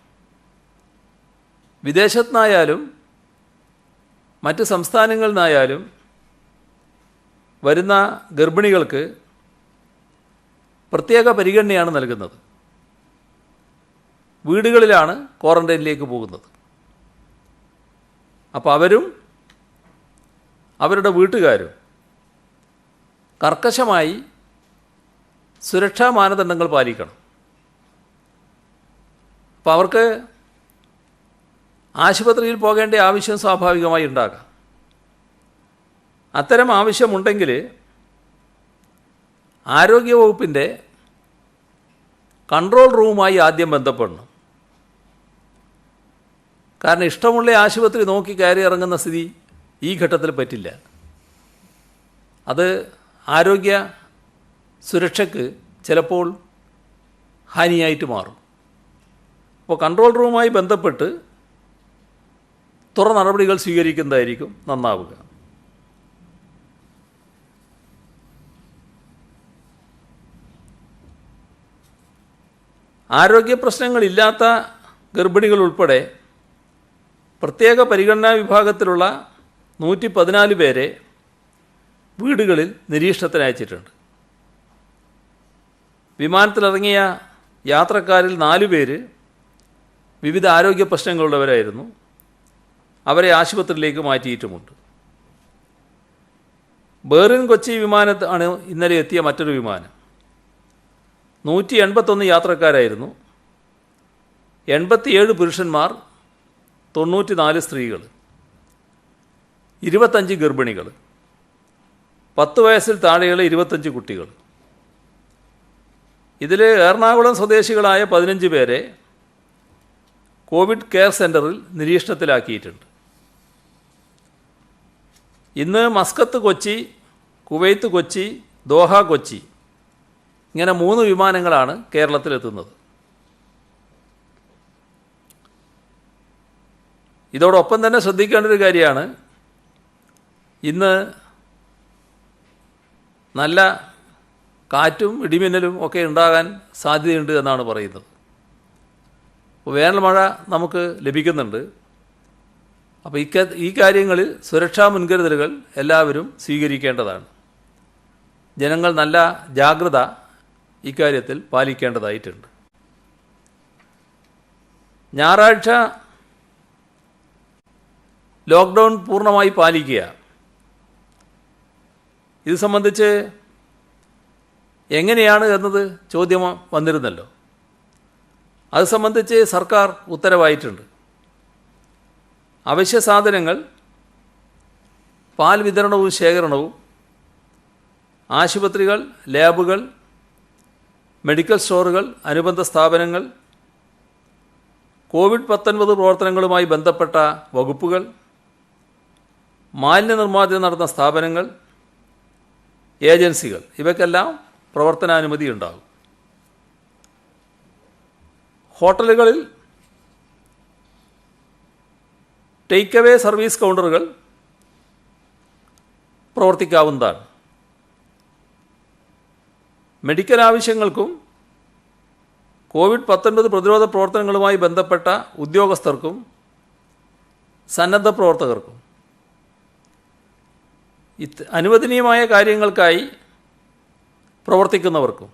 വിദേശത്തു നിന്നായാലും മറ്റ് സംസ്ഥാനങ്ങളിൽ നിന്നായാലും വരുന്ന ഗർഭിണികൾക്ക് പ്രത്യേക പരിഗണനയാണ് നൽകുന്നത്. വീടുകളിലാണ് ക്വാറന്റൈനിലേക്ക് പോകുന്നത്. അപ്പോൾ അവരും അവരുടെ വീട്ടുകാരും കർക്കശമായി സുരക്ഷാ മാനദണ്ഡങ്ങൾ പാലിക്കണം. അപ്പോൾ അവർക്ക് ആശുപത്രിയിൽ പോകേണ്ട ആവശ്യം സ്വാഭാവികമായി ഉണ്ടാകാം. അത്തരം ആവശ്യമുണ്ടെങ്കിൽ ആരോഗ്യവകുപ്പിൻ്റെ കൺട്രോൾ റൂമുമായി ആദ്യം ബന്ധപ്പെടണം. കാരണം ഇഷ്ടമുള്ള ആശുപത്രി നോക്കി കയറി ഇറങ്ങുന്ന സ്ഥിതി ഈ ഘട്ടത്തിൽ പറ്റില്ല. അത് ആരോഗ്യ സുരക്ഷയ്ക്ക് ചിലപ്പോൾ ഹാനിയായിട്ട് മാറും. അപ്പോൾ കൺട്രോൾ റൂമുമായി ബന്ധപ്പെട്ട് തുറ നടപടികൾ സ്വീകരിക്കുന്നതായിരിക്കും നന്നാവുക. ആരോഗ്യ പ്രശ്നങ്ങളില്ലാത്ത ഗർഭിണികൾ ഉൾപ്പെടെ പ്രത്യേക പരിഗണനാ വിഭാഗത്തിലുള്ള 114 പേരെ വീടുകളിൽ നിരീക്ഷണത്തിന് അയച്ചിട്ടുണ്ട്. വിമാനത്തിലിറങ്ങിയ യാത്രക്കാരിൽ 4 പേര് വിവിധ ആരോഗ്യ പ്രശ്നങ്ങളുള്ളവരായിരുന്നു. അവരെ ആശുപത്രിയിലേക്ക് മാറ്റിയിട്ടുമുണ്ട്. ബെറിൻ കൊച്ചി വിമാനത്താണ് ഇന്നലെ എത്തിയ മറ്റൊരു വിമാനം. 181 യാത്രക്കാരായിരുന്നു. 87 പുരുഷന്മാർ, 94 സ്ത്രീകൾ. 25 ഗർഭിണികൾ, 10 വയസ്സിൽ താഴെയുള്ള 25 കുട്ടികൾ. ഇതിൽ എറണാകുളം സ്വദേശികളായ 15 പേരെ കോവിഡ് കെയർ സെൻ്ററിൽ നിരീക്ഷണത്തിലാക്കിയിട്ടുണ്ട്. ഇന്ന് Muscat Kochi, Kuwait Kochi, Doha Kochi ഇങ്ങനെ 3 വിമാനങ്ങളാണ് കേരളത്തിലെത്തുന്നത്. ഇതോടൊപ്പം തന്നെ ശ്രദ്ധിക്കേണ്ട ഒരു കാര്യമാണ്, ഇന്ന് നല്ല കാറ്റും ഇടിമിന്നലും ഒക്കെ ഉണ്ടാകാൻ സാധ്യതയുണ്ട് എന്നാണ് പറയുന്നത്. അപ്പോൾ വേനൽ മഴ നമുക്ക് ലഭിക്കുന്നുണ്ട്. അപ്പോൾ ഈ കാര്യങ്ങളിൽ സുരക്ഷാ മുൻകരുതലുകൾ എല്ലാവരും സ്വീകരിക്കേണ്ടതാണ്. ജനങ്ങൾ നല്ല ജാഗ്രത ഇക്കാര്യത്തിൽ പാലിക്കേണ്ടതായിട്ടുണ്ട്. ഞായറാഴ്ച ലോക്ക്ഡൗൺ പൂർണ്ണമായി പാലിക്കുക. ഇത് സംബന്ധിച്ച് എങ്ങനെയാണ് എന്നത് ചോദ്യം വന്നിരുന്നല്ലോ. അത് സംബന്ധിച്ച് സർക്കാർ ഉത്തരവായിട്ടുണ്ട്. അവശ്യ സാധനങ്ങൾ, പാൽ വിതരണവും ശേഖരണവും, ആശുപത്രികൾ, ലാബുകൾ, മെഡിക്കൽ സ്റ്റോറുകൾ, അനുബന്ധ സ്ഥാപനങ്ങൾ, കോവിഡ്-19 പ്രവർത്തനങ്ങളുമായി ബന്ധപ്പെട്ട വകുപ്പുകൾ, മാലിന്യ നിർമ്മാർജ്ജനം നടത്തുന്ന സ്ഥാപനങ്ങൾ, ഏജൻസികൾ ഇവയ്ക്കെല്ലാം പ്രവർത്തനാനുമതി ഉണ്ടാകും. ഹോട്ടലുകളിൽ ടേക്ക് അവേ സർവീസ് കൗണ്ടറുകൾ പ്രവർത്തിക്കാവുന്നതാണ്. മെഡിക്കൽ ആവശ്യങ്ങൾക്കും കോവിഡ്-19 പ്രതിരോധ പ്രവർത്തനങ്ങളുമായി ബന്ധപ്പെട്ട ഉദ്യോഗസ്ഥർക്കും സന്നദ്ധ പ്രവർത്തകർക്കും അനുവദനീയമായ കാര്യങ്ങൾക്കായി പ്രവർത്തിക്കുന്നവർക്കും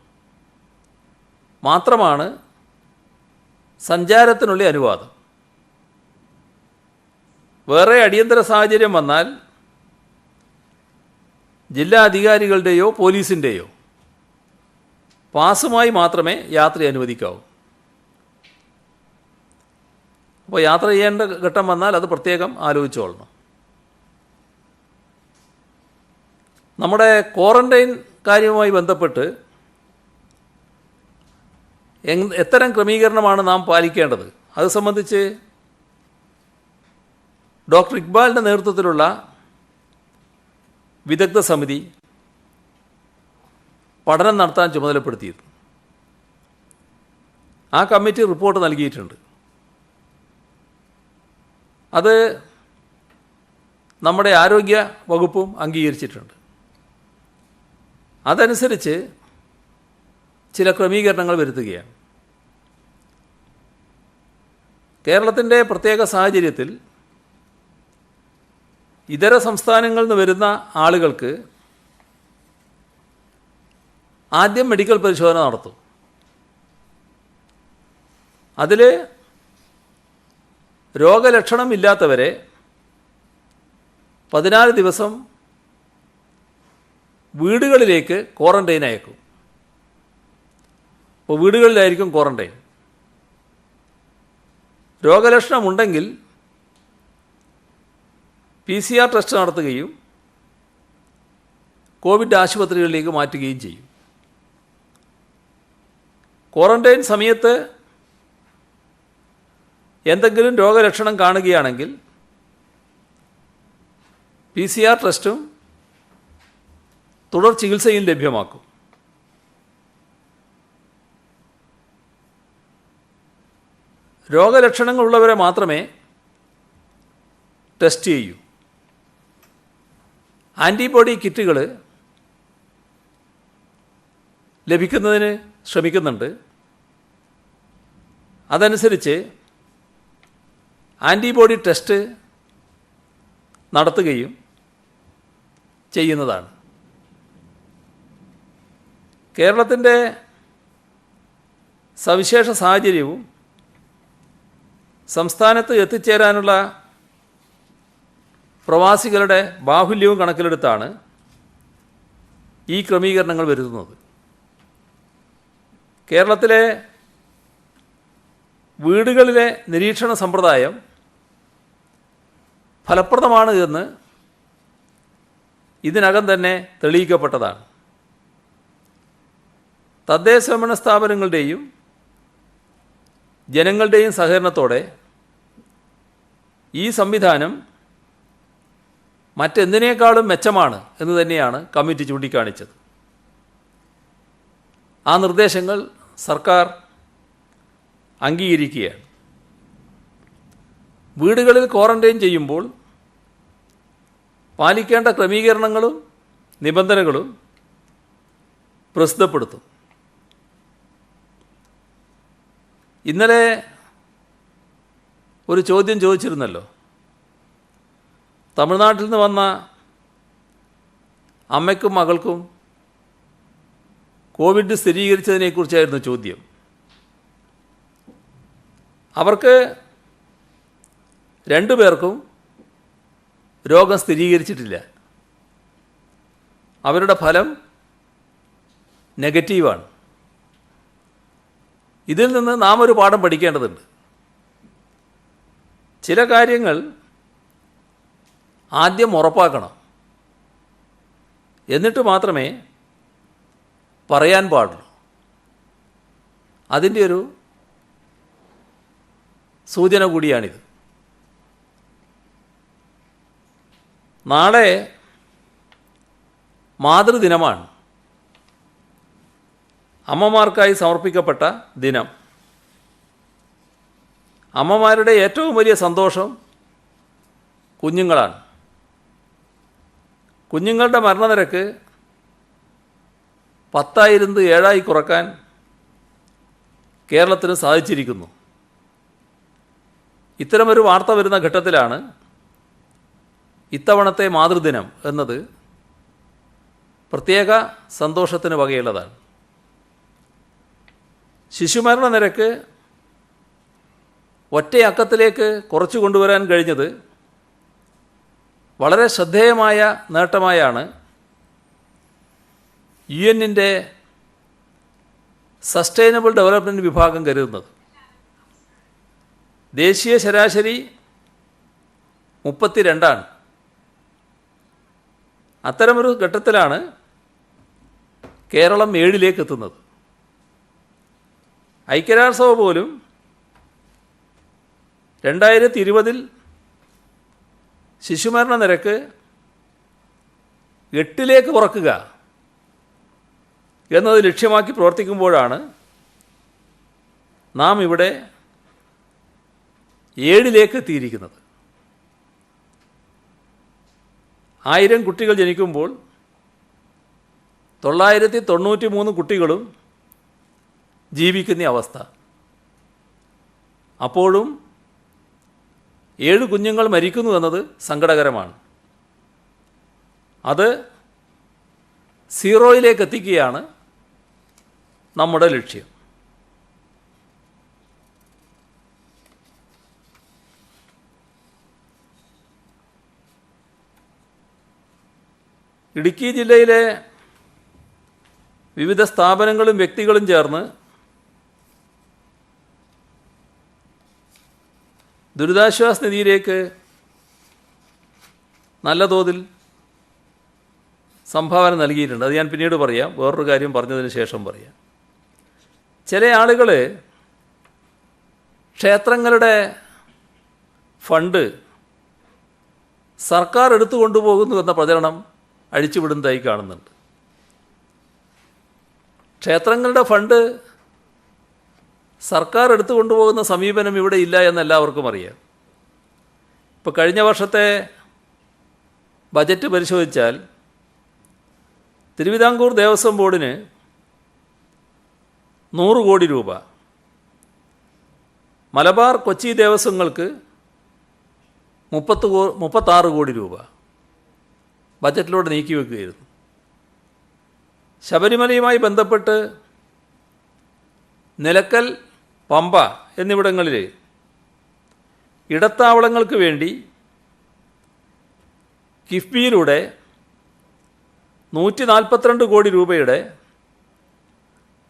മാത്രമാണ് സഞ്ചാരത്തിനുള്ള അനുവാദം. വേറെ അടിയന്തര സാഹചര്യം വന്നാൽ ജില്ലാ അധികാരികളുടെയോ പോലീസിൻ്റെയോ പാസുമായി മാത്രമേ യാത്ര അനുവദിക്കാവൂ. അപ്പോൾ യാത്ര ചെയ്യേണ്ട ഘട്ടം വന്നാൽ അത് പ്രത്യേകം ആലോചിച്ചോളണം. നമ്മുടെ ക്വാറന്റൈൻ കാര്യവുമായി ബന്ധപ്പെട്ട് എത്തരം ക്രമീകരണമാണ് നാം പാലിക്കേണ്ടത്? അത് സംബന്ധിച്ച് ഡോക്ടർ ഇക്ബാലിൻ്റെ നേതൃത്വത്തിലുള്ള വിദഗ്ധ സമിതി പഠനം നടത്താൻ ചുമതലപ്പെടുത്തിയിരുന്നു. ആ കമ്മിറ്റി റിപ്പോർട്ട് നൽകിയിട്ടുണ്ട്. അത് നമ്മുടെ ആരോഗ്യ വകുപ്പും അംഗീകരിച്ചിട്ടുണ്ട്. അതനുസരിച്ച് ചില ക്രമീകരണങ്ങൾ വരുത്തുകയാണ്. കേരളത്തിൻ്റെ പ്രത്യേക സാഹചര്യത്തിൽ ഇതര സംസ്ഥാനങ്ങളിൽ നിന്ന് വരുന്ന ആളുകൾക്ക് ആദ്യം മെഡിക്കൽ പരിശോധന നടത്തും. അതിൽ രോഗലക്ഷണം ഇല്ലാത്തവരെ 14 ദിവസം വീടുകളിലേക്ക് ക്വാറന്റൈൻ അയക്കും. അപ്പോൾ വീടുകളിലായിരിക്കും ക്വാറന്റൈൻ. രോഗലക്ഷണമുണ്ടെങ്കിൽ PCR ടെസ്റ്റ് നടത്തുകയും കോവിഡ് ആശുപത്രികളിലേക്ക് മാറ്റുകയും ചെയ്യും. ക്വാറന്റൈൻ സമയത്ത് എന്തെങ്കിലും രോഗലക്ഷണം കാണുകയാണെങ്കിൽ PCR ടെസ്റ്റും തുടർ ചികിത്സയും ലഭ്യമാക്കും. രോഗലക്ഷണങ്ങളുള്ളവരെ മാത്രമേ ടെസ്റ്റ് ചെയ്യൂ. ആൻറ്റിബോഡി കിറ്റുകൾ ലഭിക്കുന്നതിന് ശ്രമിക്കുന്നുണ്ട്. അതനുസരിച്ച് ആൻറ്റിബോഡി ടെസ്റ്റ് നടത്തുകയും ചെയ്യുന്നതാണ്. കേരളത്തിൻ്റെ സവിശേഷ സാഹചര്യവും സംസ്ഥാനത്ത് എത്തിച്ചേരാനുള്ള പ്രവാസികളുടെ ബാഹുല്യവും കണക്കിലെടുത്താണ് ഈ ക്രമീകരണങ്ങൾ വരുത്തുന്നത്. കേരളത്തിലെ വീടുകളിലെ നിരീക്ഷണ സമ്പ്രദായം ഫലപ്രദമാണ് എന്ന് ഇതിനകം തന്നെ തെളിയിക്കപ്പെട്ടതാണ്. തദ്ദേശഭരണ സ്ഥാപനങ്ങളുടെയും ജനങ്ങളുടെയും സഹകരണത്തോടെ ഈ സംവിധാനം മറ്റെന്തിനേക്കാളും മെച്ചമാണ് എന്ന് തന്നെയാണ് കമ്മിറ്റി ചൂണ്ടിക്കാണിച്ചത്. ആ നിർദ്ദേശങ്ങൾ സർക്കാർ അംഗീകരിക്കുകയാണ്. വീടുകളിൽ ക്വാറന്റൈൻ ചെയ്യുമ്പോൾ പാലിക്കേണ്ട ക്രമീകരണങ്ങളും നിബന്ധനകളും പ്രസിദ്ധപ്പെടുത്തും. ഇന്നലെ ഒരു ചോദ്യം ചോദിച്ചിരുന്നല്ലോ. തമിഴ്നാട്ടിൽ നിന്ന് വന്ന അമ്മയ്ക്കും മകൾക്കും കോവിഡ് സ്ഥിരീകരിച്ചതിനെക്കുറിച്ചായിരുന്നു ചോദ്യം. അവർക്ക് രണ്ടുപേർക്കും രോഗം സ്ഥിരീകരിച്ചിട്ടില്ല. അവരുടെ ഫലം നെഗറ്റീവാണ്. ഇതിൽ നിന്ന് നാം ഒരു പാഠം പഠിക്കേണ്ടതുണ്ട്. ചില കാര്യങ്ങൾ ആദ്യം ഉറപ്പാക്കണം, എന്നിട്ട് മാത്രമേ പറയാൻ പാടുള്ളൂ. അതിൻ്റെ ഒരു സൂചന കൂടിയാണിത്. നാളെ മാതൃദിനമാണ്. അമ്മമാർക്കായി സമർപ്പിക്കപ്പെട്ട ദിനം. അമ്മമാരുടെ ഏറ്റവും വലിയ സന്തോഷം കുഞ്ഞുങ്ങളാണ്. കുഞ്ഞുങ്ങളുടെ മരണനിരക്ക് 10,000 7 കുറക്കാൻ കേരളത്തിന് സാധിച്ചിരിക്കുന്നു. ഇത്തരമൊരു വാർത്ത വരുന്ന ഘട്ടത്തിലാണ് ഇത്തവണത്തെ മാതൃദിനം എന്നത് പ്രത്യേക സന്തോഷത്തിന് വകയുള്ളതാണ്. ശിശുമരണ നിരക്ക് ഒറ്റയക്കത്തിലേക്ക് കുറച്ചു കൊണ്ടുവരാൻ കഴിഞ്ഞത് വളരെ ശ്രദ്ധേയമായ നേട്ടമായാണ് UN-ൻ്റെ സസ്റ്റൈനബിൾ ഡെവലപ്മെൻറ്റ് വിഭാഗം കരുതുന്നത്. ദേശീയ ശരാശരി 32ആണ്. അത്തരമൊരു ഘട്ടത്തിലാണ് കേരളം 7ലേക്ക് എത്തുന്നത്. ഐക്യരാഷ്ട്രസഭ പോലും 2020 ശിശുമരണ നിരക്ക് 8ലേക്ക് കുറക്കുക എന്നത് ലക്ഷ്യമാക്കി പ്രവർത്തിക്കുമ്പോഴാണ് നാം ഇവിടെ 7ലേക്ക് എത്തിയിരിക്കുന്നത്. 1000 കുട്ടികൾ ജനിക്കുമ്പോൾ 993 കുട്ടികളും ജീവിക്കുന്ന അവസ്ഥ. അപ്പോഴും 7 കുഞ്ഞുങ്ങൾ മരിക്കുന്നു എന്നത് സങ്കടകരമാണ്. അത് 0യിലേക്ക് എത്തിക്കുകയാണ് നമ്മുടെ ലക്ഷ്യം. ഇടുക്കി ജില്ലയിലെ വിവിധ സ്ഥാപനങ്ങളും വ്യക്തികളും ചേർന്ന് ദുരിതാശ്വാസ നിധിയിലേക്ക് നല്ല തോതിൽ സംഭാവന നൽകിയിട്ടുണ്ട്. അത് ഞാൻ പിന്നീട് പറയാം. വേറൊരു കാര്യം പറഞ്ഞതിന് ശേഷം പറയാം. ചില ആളുകൾ ക്ഷേത്രങ്ങളുടെ ഫണ്ട് സർക്കാർ എടുത്തു കൊണ്ടുപോകുന്നു എന്ന പ്രചരണം അഴിച്ചുവിടുന്നതായി കാണുന്നുണ്ട്. ക്ഷേത്രങ്ങളുടെ ഫണ്ട് സർക്കാർ എടുത്തു കൊണ്ടുപോകുന്ന സമീപനം ഇവിടെ ഇല്ല എന്ന് എല്ലാവർക്കും അറിയാം. ഇപ്പോൾ കഴിഞ്ഞ വർഷത്തെ ബജറ്റ് പരിശോധിച്ചാൽ തിരുവിതാംകൂർ ദേവസ്വം ബോർഡിന് 100 കോടി രൂപ, മലബാർ കൊച്ചി ദേവസ്വങ്ങൾക്ക് 36 കോടി രൂപ ബജറ്റിലൂടെ നീക്കിവെക്കുകയായിരുന്നു. ശബരിമലയുമായി ബന്ധപ്പെട്ട് നിലക്കൽ, പമ്പ എന്നിവിടങ്ങളിൽ ഇടത്താവളങ്ങൾക്ക് വേണ്ടി കിഫ്ബിയിലൂടെ 142 കോടി രൂപയുടെ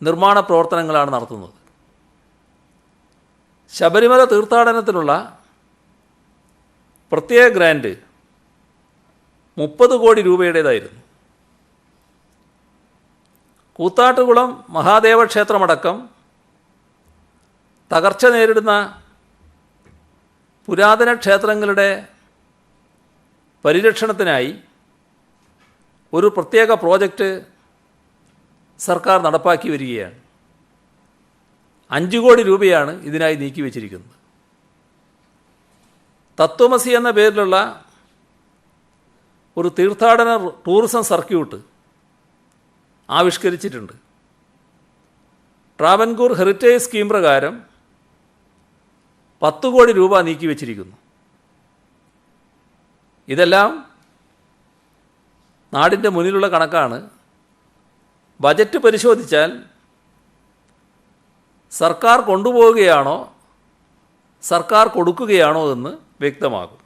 നിർമ്മാണ പ്രവർത്തനങ്ങളാണ് നടത്തുന്നത്. ശബരിമല തീർത്ഥാടനത്തിനുള്ള പ്രത്യേക ഗ്രാൻഡ് 30 കോടി രൂപയുടേതായിരുന്നു. കൂത്താട്ടുകുളം മഹാദേവ ക്ഷേത്രമടക്കം തകർച്ച നേരിടുന്ന പുരാതന ക്ഷേത്രങ്ങളുടെ പരിരക്ഷണത്തിനായി ഒരു പ്രത്യേക പ്രോജക്റ്റ് സർക്കാർ നടപ്പാക്കി വരികയാണ്. 5 കോടി രൂപയാണ് ഇതിനായി നീക്കിവെച്ചിരിക്കുന്നത്. തത്വമസി എന്ന പേരിലുള്ള ഒരു തീർത്ഥാടന ടൂറിസം സർക്യൂട്ട് ആവിഷ്കരിച്ചിട്ടുണ്ട്. ട്രാവൻകൂർ ഹെറിറ്റേജ് സ്കീം പ്രകാരം 10 കോടി രൂപ നീക്കിവെച്ചിരിക്കുന്നു. ഇതെല്ലാം നാടിൻ്റെ മുന്നിലുള്ള കണക്കാണ്. ബജറ്റ് പരിശോധിച്ചാൽ സർക്കാർ കൊണ്ടുപോവുകയാണോ സർക്കാർ കൊടുക്കുകയാണോ എന്ന് വ്യക്തമാകും.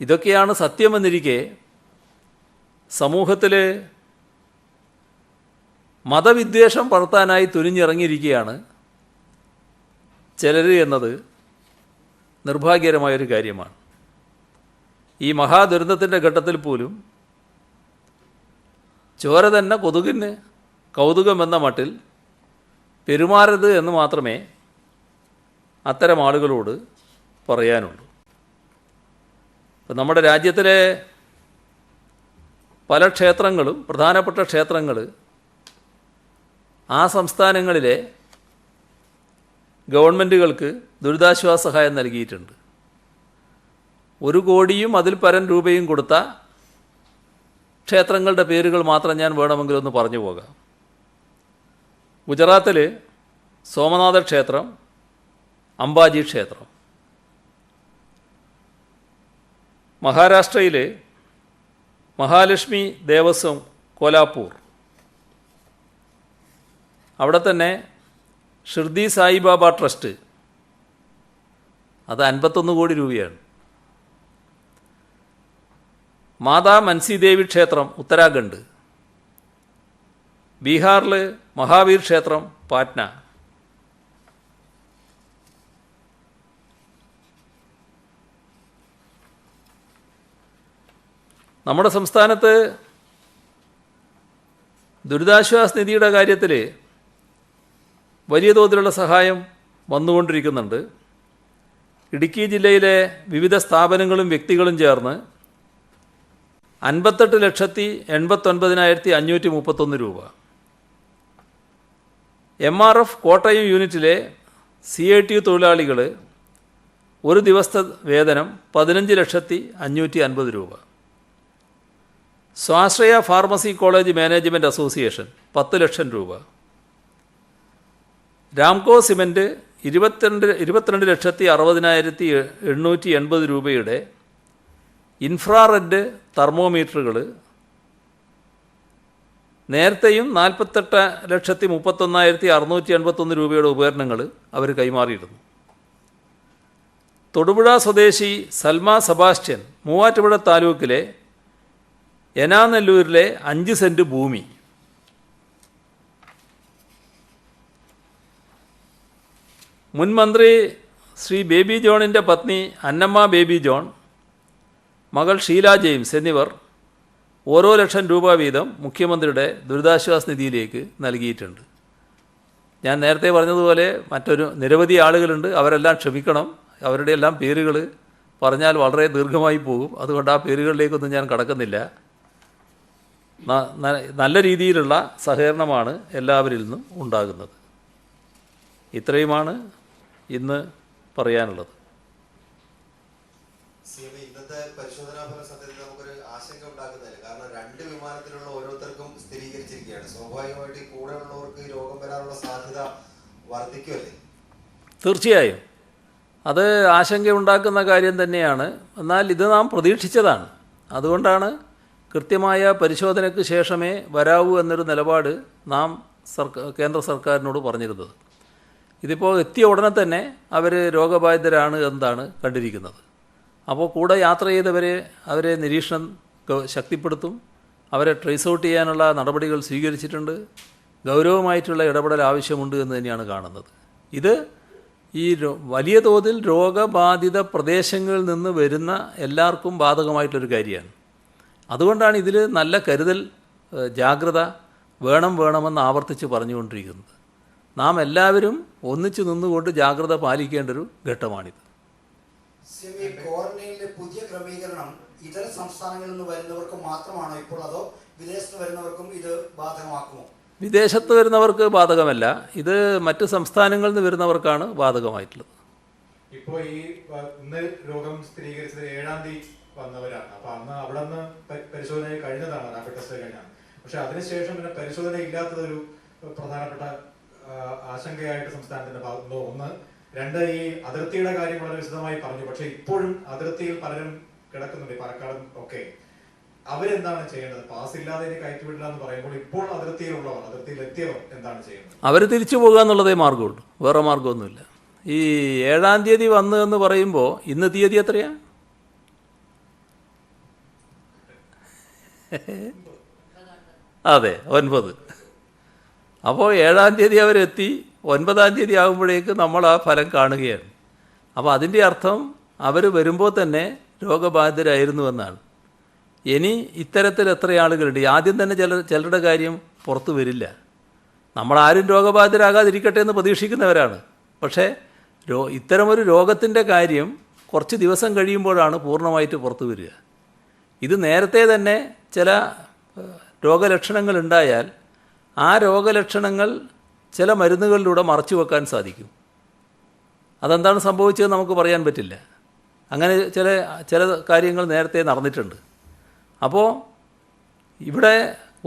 ഇതൊക്കെയാണ് സത്യമെന്നിരിക്കെ സമൂഹത്തിൽ മതവിദ്വേഷം പടർത്താനായി തുനിഞ്ഞിറങ്ങിയിരിക്കുകയാണ് ചിലർ എന്നത് നിർഭാഗ്യകരമായൊരു കാര്യമാണ്. ഈ മഹാദുരന്തത്തിൻ്റെ ഘട്ടത്തിൽ പോലും ചോര തന്നെ കൊതുകിന് കൗതുകമെന്ന മട്ടിൽ പെരുമാറരുത് എന്ന് മാത്രമേ അത്തരം ആളുകളോട് പറയാനുള്ളൂ. ഇപ്പം നമ്മുടെ രാജ്യത്തിലെ പല ക്ഷേത്രങ്ങളും, പ്രധാനപ്പെട്ട ക്ഷേത്രങ്ങൾ ആ സംസ്ഥാനങ്ങളിലെ ഗവൺമെൻറ്റുകൾക്ക് ദുരിതാശ്വാസ സഹായം നൽകിയിട്ടുണ്ട്. 1 കോടിയും അതിൽ പരം രൂപയും കൊടുത്ത ക്ഷേത്രങ്ങളുടെ പേരുകൾ മാത്രം ഞാൻ വേണമെങ്കിലൊന്ന് പറഞ്ഞു പോകാം. ഗുജറാത്തിൽ സോമനാഥ ക്ഷേത്രം, അംബാജി ക്ഷേത്രം. മഹാരാഷ്ട്രയിൽ മഹാലക്ഷ്മി ദേവസ്വം കോലാപ്പൂർ. അവിടെ തന്നെ ഷിർദി സായിബാബ ട്രസ്റ്റ്, അത് 51 കോടി രൂപയാണ്. മാതാ മൻസിദേവി ക്ഷേത്രം ഉത്തരാഖണ്ഡ്. ബീഹാറിൽ മഹാവീർ ക്ഷേത്രം പാറ്റ്ന. നമ്മുടെ സംസ്ഥാനത്ത് ദുരിതാശ്വാസ നിധിയുടെ കാര്യത്തിൽ വലിയ തോതിലുള്ള സഹായം വന്നുകൊണ്ടിരിക്കുന്നുണ്ട്. ഇടുക്കി ജില്ലയിലെ വിവിധ സ്ഥാപനങ്ങളും വ്യക്തികളും ചേർന്ന് 58,89,531 രൂപ. MRF കോട്ടയം യൂണിറ്റിലെ CITU തൊഴിലാളികൾ ഒരു ദിവസത്തെ വേതനം 15,550,000 രൂപ. സ്വാശ്രയ ഫാർമസി കോളേജ് മാനേജ്മെൻറ്റ് അസോസിയേഷൻ 10 ലക്ഷം രൂപ. രാംകോ സിമൻറ്റ് 22,60,880 രൂപയുടെ ഇൻഫ്രാറെഡ് തെർമോമീറ്ററുകൾ, നേരത്തെയും 48,31,681 രൂപയുടെ ഉപകരണങ്ങൾ അവർ കൈമാറിയിരുന്നു. തൊടുപുഴ സ്വദേശി സൽമ സെബാസ്റ്റ്യൻ മൂവാറ്റുപുഴ താലൂക്കിലെ എനാനെല്ലൂരിലെ 5 സെൻറ്റ് ഭൂമി. മുൻ മന്ത്രി ശ്രീ ബേബി ജോണിൻ്റെ പത്നി അന്നമ്മ ബേബി ജോൺ, മകൾ ഷീല ജെയിംസ് എന്നിവർ ഓരോ ലക്ഷം രൂപ വീതം മുഖ്യമന്ത്രിയുടെ ദുരിതാശ്വാസ നിധിയിലേക്ക് നൽകിയിട്ടുണ്ട്. ഞാൻ നേരത്തെ പറഞ്ഞതുപോലെ നിരവധി ആളുകളുണ്ട്. അവരെല്ലാം ക്ഷമിക്കണം, അവരുടെ എല്ലാം പേരുകൾ പറഞ്ഞാൽ വളരെ ദീർഘമായി പോകും. അതുകൊണ്ട് ആ പേരുകളിലേക്കൊന്നും ഞാൻ കടക്കുന്നില്ല. നല്ല രീതിയിലുള്ള സഹകരണമാണ് എല്ലാവരിൽ നിന്നും ഉണ്ടാകുന്നത്. ഇത്രയുമാണ് ഇന്ന് പറയാനുള്ളത്.
ഇന്നത്തെ പരിശോധനാ ഫലം സത്യത്തിൽ നമുക്കൊരു ആശങ്ക ഉണ്ടാക്കുന്നില്ല. കാരണം 2 വിമാനത്തിലുള്ള ഓരോരുത്തർക്കും സ്ഥിരീകരിച്ചിരിക്കുകയാണ്. സ്വാഭാവികമായിട്ട് ഈ കൂടെ ഉള്ളവർക്ക് രോഗം വരാനുള്ള സാധ്യത വർദ്ധിക്കുമല്ലേ?
തീർച്ചയായും അത് ആശങ്കയുണ്ടാക്കുന്ന കാര്യം തന്നെയാണ്. എന്നാൽ ഇത് നാം പ്രതീക്ഷിച്ചതാണ്. അതുകൊണ്ടാണ് കൃത്യമായ പരിശോധനയ്ക്ക് ശേഷമേ വരാവൂ എന്നൊരു നിലപാട് നാം കേന്ദ്ര സർക്കാരിനോട് പറഞ്ഞിരുന്നത്. ഇതിപ്പോൾ എത്തിയ ഉടനെ തന്നെ അവർ രോഗബാധിതരാണ് എന്നതാണ് കണ്ടിരിക്കുന്നത്. അപ്പോൾ കൂടെ യാത്ര അവരെ നിരീക്ഷണം ശക്തിപ്പെടുത്തും. അവരെ ട്രേസ് ഔട്ട് ചെയ്യാനുള്ള നടപടികൾ സ്വീകരിച്ചിട്ടുണ്ട്. ഗൗരവമായിട്ടുള്ള ഇടപെടൽ ആവശ്യമുണ്ട് എന്ന് തന്നെയാണ് കാണുന്നത്. ഇത് ഈ വലിയ തോതിൽ രോഗബാധിത പ്രദേശങ്ങളിൽ നിന്ന് വരുന്ന എല്ലാവർക്കും ബാധകമായിട്ടൊരു കാര്യമാണ്. അതുകൊണ്ടാണ് ഇതിൽ നല്ല കരുതൽ, ജാഗ്രത വേണമെന്ന് ആവർത്തിച്ച് പറഞ്ഞുകൊണ്ടിരിക്കുന്നത്. നാം എല്ലാവരും ഒന്നിച്ചു നിന്നുകൊണ്ട് ജാഗ്രത പാലിക്കേണ്ടൊരു ഘട്ടമാണിത്.
ക്വാറന്റൈനിലെ പുതിയ ക്രമീകരണം ഇതര സംസ്ഥാനങ്ങളിൽ നിന്ന് വരുന്നവർക്ക് മാത്രമാണോ ഇപ്പോൾ, അതോ വിദേശത്ത് വരുന്നവർക്കും ഇത് ബാധകമാക്കുമോ?
വിദേശത്ത് വരുന്നവർക്ക് ബാധകമല്ല, ഇത് മറ്റ് സംസ്ഥാനങ്ങളിൽ നിന്ന് വരുന്നവർക്കാണ് ബാധകമായിട്ടുള്ളത്.
ഇപ്പോൾ ഈ ഇന്ന് രോഗം സ്ഥിരീകരിച്ചത് 7-ാം തീയതി വന്നവരാണ്. അപ്പൊ അന്ന് അവിടെ നിന്ന് പരിശോധന കഴിഞ്ഞതാണ്, റാപ്പിഡ് ടെസ്റ്റ് കഴിഞ്ഞാണ്. പക്ഷെ അതിനുശേഷം പിന്നെ പരിശോധന ഇല്ലാത്തതൊരു പ്രധാനപ്പെട്ട ആശങ്കയായിട്ട് സംസ്ഥാനത്തിന്റെ ഭാഗത്തുനിന്ന് ഒന്ന്. രണ്ട്, ഈ അതിർത്തിയുടെ കാര്യം വളരെ വിശദമായി പറഞ്ഞു. പക്ഷെ ഇപ്പോഴും അതിർത്തിയിൽ പലരും കിടക്കുന്നുണ്ട്, പാലക്കാടും ഒക്കെ. അവരെന്താണ് ചെയ്യേണ്ടത്? പാസ് ഇല്ലാതെ ഇനി കയറ്റിവിടില്ല എന്ന് പറയുമ്പോൾ ഇപ്പോൾ അതിർത്തിയിലുള്ളവർ, അതിർത്തിയിൽ എത്തിയവർ എന്താണ് ചെയ്യുന്നത്?
അവർ തിരിച്ചു പോകുക എന്നുള്ളതേ മാർഗമുള്ളൂ, വേറെ മാർഗമൊന്നുമില്ല. ഈ 7-ാം തീയതി വന്നു എന്ന് പറയുമ്പോൾ ഇന്ന് തീയതി എത്രയാ? അതെ, 9. അപ്പോൾ 7-ാം തീയതി അവരെത്തി, 9-ാം തീയതി ആകുമ്പോഴേക്ക് നമ്മൾ ആ ഫലം കാണുകയാണ്. അപ്പോൾ അതിൻ്റെ അർത്ഥം അവർ വരുമ്പോൾ തന്നെ രോഗബാധിതരായിരുന്നു എന്നാണ്. ഇനി ഇത്തരത്തിൽ എത്ര ആളുകളുണ്ട്? ആദ്യം തന്നെ ചിലരുടെ കാര്യം പുറത്തു വരില്ല. നമ്മളാരും രോഗബാധിതരാകാതിരിക്കട്ടെ എന്ന് പ്രതീക്ഷിക്കുന്നവരാണ്. പക്ഷേ ഇത്തരമൊരു രോഗത്തിൻ്റെ കാര്യം കുറച്ച് ദിവസം കഴിയുമ്പോഴാണ് പൂർണ്ണമായിട്ട് പുറത്തു വരിക. ഇത് നേരത്തെ തന്നെ ചില രോഗലക്ഷണങ്ങൾ ഉണ്ടായാൽ ആ രോഗലക്ഷണങ്ങൾ ചില മരുന്നുകളിലൂടെ മറച്ചു വെക്കാൻ സാധിക്കും. അതെന്താണ് സംഭവിച്ചത് നമുക്ക് പറയാൻ പറ്റില്ല. അങ്ങനെ ചില കാര്യങ്ങൾ നേരത്തെ നടന്നിട്ടുണ്ട്. അപ്പോൾ ഇവിടെ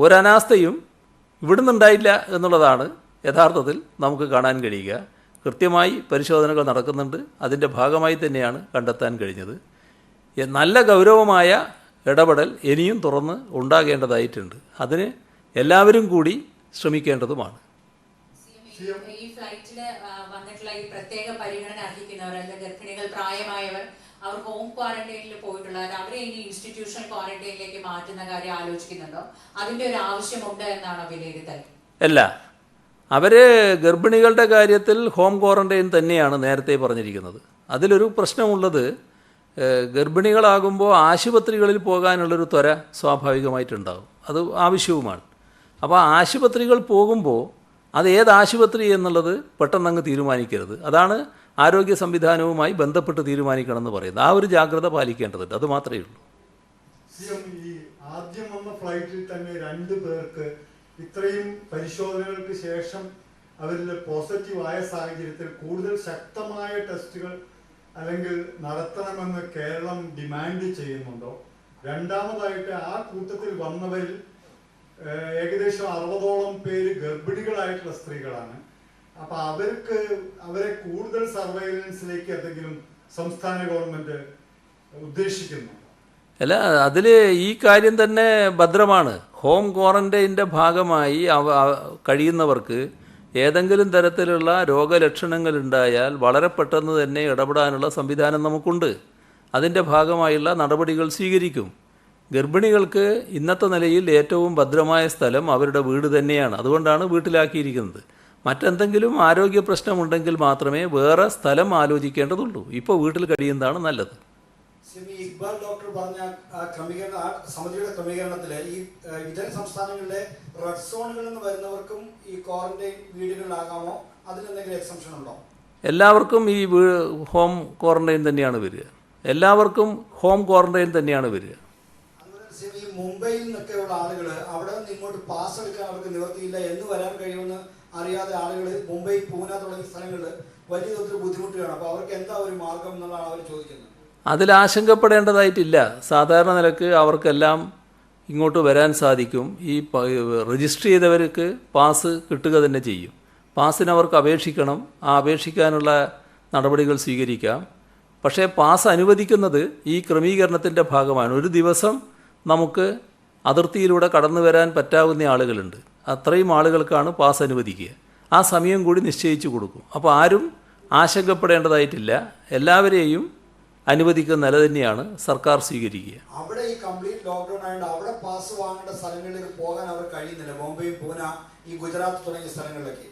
ഒരനാസ്ഥയും ഇവിടുന്ന് ഉണ്ടായില്ല എന്നുള്ളതാണ് യഥാർത്ഥത്തിൽ നമുക്ക് കാണാൻ കഴിയുക. കൃത്യമായി പരിശോധനകൾ നടക്കുന്നുണ്ട്. അതിൻ്റെ ഭാഗമായി തന്നെയാണ് കണ്ടെത്താൻ കഴിഞ്ഞത്. നല്ല ഗൗരവമായ ഇടപെടൽ ഇനിയും തുറന്ന് ഉണ്ടാകേണ്ടതായിട്ടുണ്ട്. അതിന് എല്ലാവരും കൂടി ശ്രമിക്കേണ്ടതുമാണ്.
ഈ ഫ്ലൈറ്റിൽ വന്നിട്ടുള്ള ഈ പ്രത്യേക പരിഗണന അർഹിക്കുന്നവർ, അല്ലെങ്കിൽ ഗർഭിണികൾ, പ്രായമായവർ, അവർ ഹോം ക്വാറന്റൈനിൽ പോയിട്ടുള്ളവർ, അവരെ ഇനി ഇൻസ്റ്റിറ്റ്യൂഷണൽ ക്വാറന്റൈനിലേക്ക് മാറ്റുന്ന കാര്യം ആലോചിക്കുന്നുണ്ടോ? അതിന്റെ ഒരു ആവശ്യമുണ്ട് എന്നാണോ വിലയിരുത്തൽ?
അല്ല, അവർ ഗർഭിണികളുടെ കാര്യത്തിൽ ഹോം ക്വാറന്റൈൻ തന്നെയാണ് നേരത്തെ പറഞ്ഞിരിക്കുന്നത്. അതിലൊരു പ്രശ്നമുള്ളത്, ഗർഭിണികളാകുമ്പോൾ ആശുപത്രികളിൽ പോകാനുള്ളൊരു ത്വര സ്വാഭാവികമായിട്ടുണ്ടാകും. അത് ആവശ്യവുമാണ്. അപ്പോൾ ആശുപത്രികൾ പോകുമ്പോൾ അത് ഏത് ആശുപത്രി എന്നുള്ളത് പെട്ടെന്നങ്ങ് തീരുമാനിക്കരുത്. അതാണ് ആരോഗ്യ സംവിധാനവുമായി ബന്ധപ്പെട്ട് തീരുമാനിക്കണമെന്ന് പറയുന്നത്. ആ ഒരു ജാഗ്രത പാലിക്കേണ്ടതുണ്ട്. അത് മാത്രമേ ഉള്ളൂ.
ഈ ആദ്യം വന്ന ഫ്ലൈറ്റിൽ തന്നെ 2 പേർക്ക് ഇത്രയും പരിശോധനകൾക്ക് ശേഷം അവരിൽ പോസിറ്റീവ് ആയ സാഹചര്യത്തിൽ കൂടുതൽ ശക്തമായ ടെസ്റ്റുകൾ അല്ലെങ്കിൽ നടത്തണമെന്ന് കേരളം ഡിമാൻഡ് ചെയ്യുന്നുണ്ടോ? രണ്ടാമതായിട്ട്, ആ കൂട്ടത്തിൽ വന്നവരിൽ ഏകദേശം 60ഓളം പേര് ഗർഭിണികളായിട്ടുള്ള സ്ത്രീകളാണ്. അപ്പൊ അവരെ കൂടുതൽ സർവൈലൻസിലേക്ക് എന്തെങ്കിലും സംസ്ഥാന ഗവൺമെന്റ് ഉദ്ദേശിക്കുന്നു?
അല്ല, അതിൽ ഈ കാര്യം തന്നെ ഭദ്രമാണ്. ഹോം ക്വാറന്റൈൻ്റെ ഭാഗമായി കഴിയുന്നവർക്ക് ഏതെങ്കിലും തരത്തിലുള്ള രോഗലക്ഷണങ്ങൾ ഉണ്ടായാൽ വളരെ പെട്ടെന്ന് തന്നെ ഇടപെടാനുള്ള സംവിധാനം നമുക്കുണ്ട്. അതിൻ്റെ ഭാഗമായുള്ള നടപടികൾ സ്വീകരിക്കും. ഗർഭിണികൾക്ക് ഇന്നത്തെ നിലയിൽ ഏറ്റവും ഭദ്രമായ സ്ഥലം അവരുടെ വീട് തന്നെയാണ്. അതുകൊണ്ടാണ് വീട്ടിലാക്കിയിരിക്കുന്നത്. മറ്റെന്തെങ്കിലും ആരോഗ്യ പ്രശ്നമുണ്ടെങ്കിൽ മാത്രമേ വേറെ സ്ഥലം ആലോചിക്കേണ്ടതുള്ളൂ. ഇപ്പോൾ വീട്ടിൽ കഴിയുന്നതാണ് നല്ലത്.
ഇക്ബാൽ ഡോക്ടർ പറഞ്ഞ സമിതിയുടെ ക്രമീകരണത്തില് ഈ ഇതര സംസ്ഥാനങ്ങളിലെ റെഡ് സോണുകളിൽ നിന്ന് വരുന്നവർക്കും ഈ ക്വാറന്റൈൻ വീടുകളിലാകാമോ? അതിനെന്തെങ്കിലും എക്സംഷൻ ഉണ്ടോ?
എല്ലാവർക്കും ഈ ഹോം ക്വാറന്റൈൻ തന്നെയാണ് വരിക. എല്ലാവർക്കും ഹോം ക്വാറന്റൈൻ തന്നെയാണ് വരിക.
ഈ മുംബൈയിൽ നിന്നൊക്കെയുള്ള ആളുകൾ അവിടെ നിന്ന് ഇങ്ങോട്ട് പാസ് എടുക്കാൻ അവർക്ക് നിവർത്തിയില്ല എന്ന് വരാൻ കഴിയുമെന്ന് അറിയാതെ ആളുകൾ മുംബൈ, പൂന തുടങ്ങിയ സ്ഥലങ്ങളിൽ വലിയ തോതിൽ ബുദ്ധിമുട്ടുകയാണ്. അപ്പോൾ അവർക്ക് എന്താ ഒരു മാർഗം എന്നുള്ളതാണ് അവർ ചോദിക്കുന്നത്.
അതിൽ ആശങ്കപ്പെടേണ്ടതായിട്ടില്ല. സാധാരണ നിലക്ക് അവർക്കെല്ലാം ഇങ്ങോട്ട് വരാൻ സാധിക്കും. ഈ രജിസ്റ്റർ ചെയ്തവർക്ക് പാസ് കിട്ടുക തന്നെ ചെയ്യും. പാസിന് അവർക്ക് അപേക്ഷിക്കണം. ആ അപേക്ഷിക്കാനുള്ള നടപടികൾ സ്വീകരിക്കാം. പക്ഷേ പാസ് അനുവദിക്കുന്നത് ഈ ക്രമീകരണത്തിൻ്റെ ഭാഗമാണ്. ഒരു ദിവസം നമുക്ക് അതിർത്തിയിലൂടെ കടന്നു വരാൻ പറ്റാവുന്ന ആളുകളുണ്ട്. അത്രയും ആളുകൾക്കാണ് പാസ് അനുവദിക്കുക. ആ സമയം കൂടി നിശ്ചയിച്ചു കൊടുക്കും. അപ്പോൾ ആരും ആശങ്കപ്പെടേണ്ടതായിട്ടില്ല. എല്ലാവരെയും അനുവദിക്കുന്ന നില തന്നെയാണ് സർക്കാർ സ്വീകരിക്കുക.
അവിടെ ഈ കംപ്ലീറ്റ് ലോക്ക്ഡൌൺ ആയതുകൊണ്ട് അവിടെ പാസ് വാങ്ങേണ്ട സ്ഥലങ്ങളിലേക്ക് പോകാൻ അവർ കഴിയുന്നില്ല. ബോംബെ, പൂന, ഈ ഗുജറാത്ത് തുടങ്ങിയ സ്ഥലങ്ങളിലൊക്കെ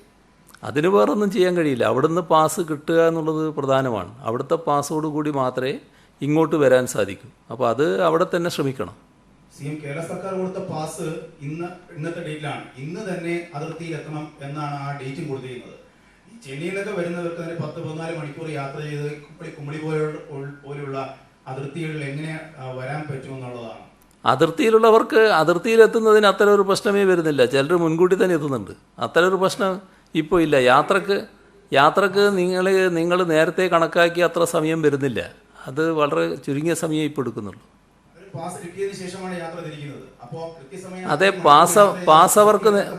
അതിന് വേറൊന്നും ചെയ്യാൻ കഴിയില്ല. അവിടുന്ന് പാസ് കിട്ടുക എന്നുള്ളത് പ്രധാനമാണ്. അവിടുത്തെ പാസ്സോട് കൂടി മാത്രമേ ഇങ്ങോട്ട് വരാൻ സാധിക്കൂ. അപ്പോൾ അത് അവിടെ തന്നെ ശ്രമിക്കണം.
കേരള സർക്കാർ കൊടുത്ത പാസ് ഇന്നത്തെ ഡേറ്റിലാണ്. ഇന്ന് തന്നെ അതിർത്തിയിലെത്തണം എന്നാണ് ആ ഡേറ്റും കൊടുത്തിരിക്കുന്നത്. ചെന്നൈയിൽ നിന്നൊക്കെ വരുന്നവർക്ക് തന്നെ 10-14 മണിക്കൂർ യാത്ര ചെയ്ത് കുമളി പോലെയുള്ള അതിർത്തികളിൽ എങ്ങനെ വരാൻ പറ്റുമെന്നുള്ളതാണ്.
അതിർത്തിയിലുള്ളവർക്ക് അതിർത്തിയിലെത്തുന്നതിന് അത്തരം ഒരു പ്രശ്നമേ വരുന്നില്ല. ചിലർ മുൻകൂട്ടി തന്നെ എത്തുന്നുണ്ട്. അത്തരം ഒരു പ്രശ്നം ഇപ്പോൾ ഇല്ല. യാത്രക്ക് നിങ്ങൾ നേരത്തെ കണക്കാക്കി അത്ര സമയം വരുന്നില്ല. അത് വളരെ ചുരുങ്ങിയ സമയം ഇപ്പോൾ എടുക്കുന്നുള്ളൂ.
പാസ് കിട്ടിയതിനു ശേഷമാണ് യാത്ര തിരിക്കുന്നത്. അപ്പോൾ കൃത്യസമയം
അതെ,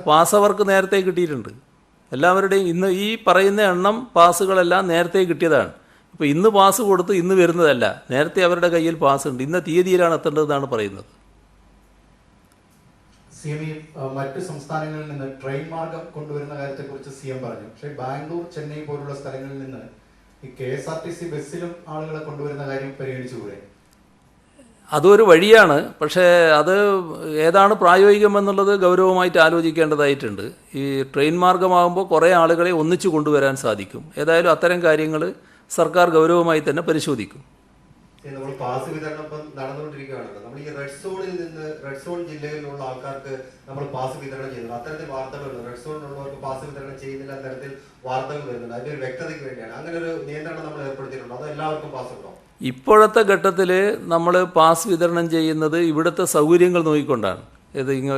പാസ് അവർക്ക് നേരത്തെ കിട്ടിയിട്ടുണ്ട്. എല്ലാവരുടെയും ഇന്ന് ഈ പറയുന്ന എണ്ണം പാസുകളെല്ലാം നേരത്തെ കിട്ടിയതാണ്. ഇപ്പോൾ ഇന്ന് പാസ് കൊടുത്ത് ഇന്ന് വരുന്നതല്ല, നേരത്തെ അവരുടെ കയ്യിൽ പാസ് ഉണ്ട്. ഇന്ന തീയതിയിലാണ് എത്തേണ്ടതെന്നാണ് പറയുന്നത്.
CM മറ്റ് സംസ്ഥാനങ്ങളിൽ നിന്ന് ട്രെയിൻ മാർഗം കൊണ്ടുവരുന്ന കാര്യത്തെക്കുറിച്ച് CM പറഞ്ഞു. പക്ഷേ ബാംഗ്ലൂർ, ചെന്നൈ പോലുള്ള സ്ഥലങ്ങളിൽ നിന്ന് ഈ KSRTC ബസ്സിലും ആളുകളെ കൊണ്ടുവരുന്ന കാര്യം പരിഗണിച്ചുകൂടെ?
അതൊരു വഴിയാണ്. പക്ഷേ അത് ഏതാണ് പ്രായോഗികമെന്നുള്ളത് ഗൗരവമായിട്ട് ആലോചിക്കേണ്ടതായിട്ടുണ്ട്. ഈ ട്രെയിൻ മാർഗമാകുമ്പോൾ കുറേ ആളുകളെ ഒന്നിച്ചു കൊണ്ടുവരാൻ സാധിക്കും. ഏതായാലും അത്തരം കാര്യങ്ങൾ സർക്കാർ ഗൗരവമായി തന്നെ പരിശോധിക്കും.
നമ്മൾ പാസ് വിതരണം ഇപ്പം നടന്നുകൊണ്ടിരിക്കുകയാണല്ലോ. നമ്മൾ ഈ റെഡ് സോൺ ജില്ലയിലുള്ള ആൾക്കാർക്ക് നമ്മൾ പാസ് വിതരണം ചെയ്യുന്നുണ്ട്. അത്തരത്തിൽ വാർത്തകളുണ്ട്. റെഡ് സോണിലുള്ളവർക്ക് പാസ് വിതരണം ചെയ്യുന്നില്ല തരത്തിൽ വാർത്തകൾ വരുന്നുണ്ട്. അതിന്റെ ഒരു വ്യക്തതയ്ക്ക് വേണ്ടിയാണ് അങ്ങനെ ഒരു നിയന്ത്രണം നമ്മൾ ഏർപ്പെടുത്തിയിട്ടുണ്ടോ? അത് എല്ലാവർക്കും പാസ് ഉണ്ടോ?
ഇപ്പോഴത്തെ ഘട്ടത്തിൽ നമ്മൾ പാസ് വിതരണം ചെയ്യുന്നത് ഇവിടുത്തെ സൗകര്യങ്ങൾ നോക്കിക്കൊണ്ടാണ്.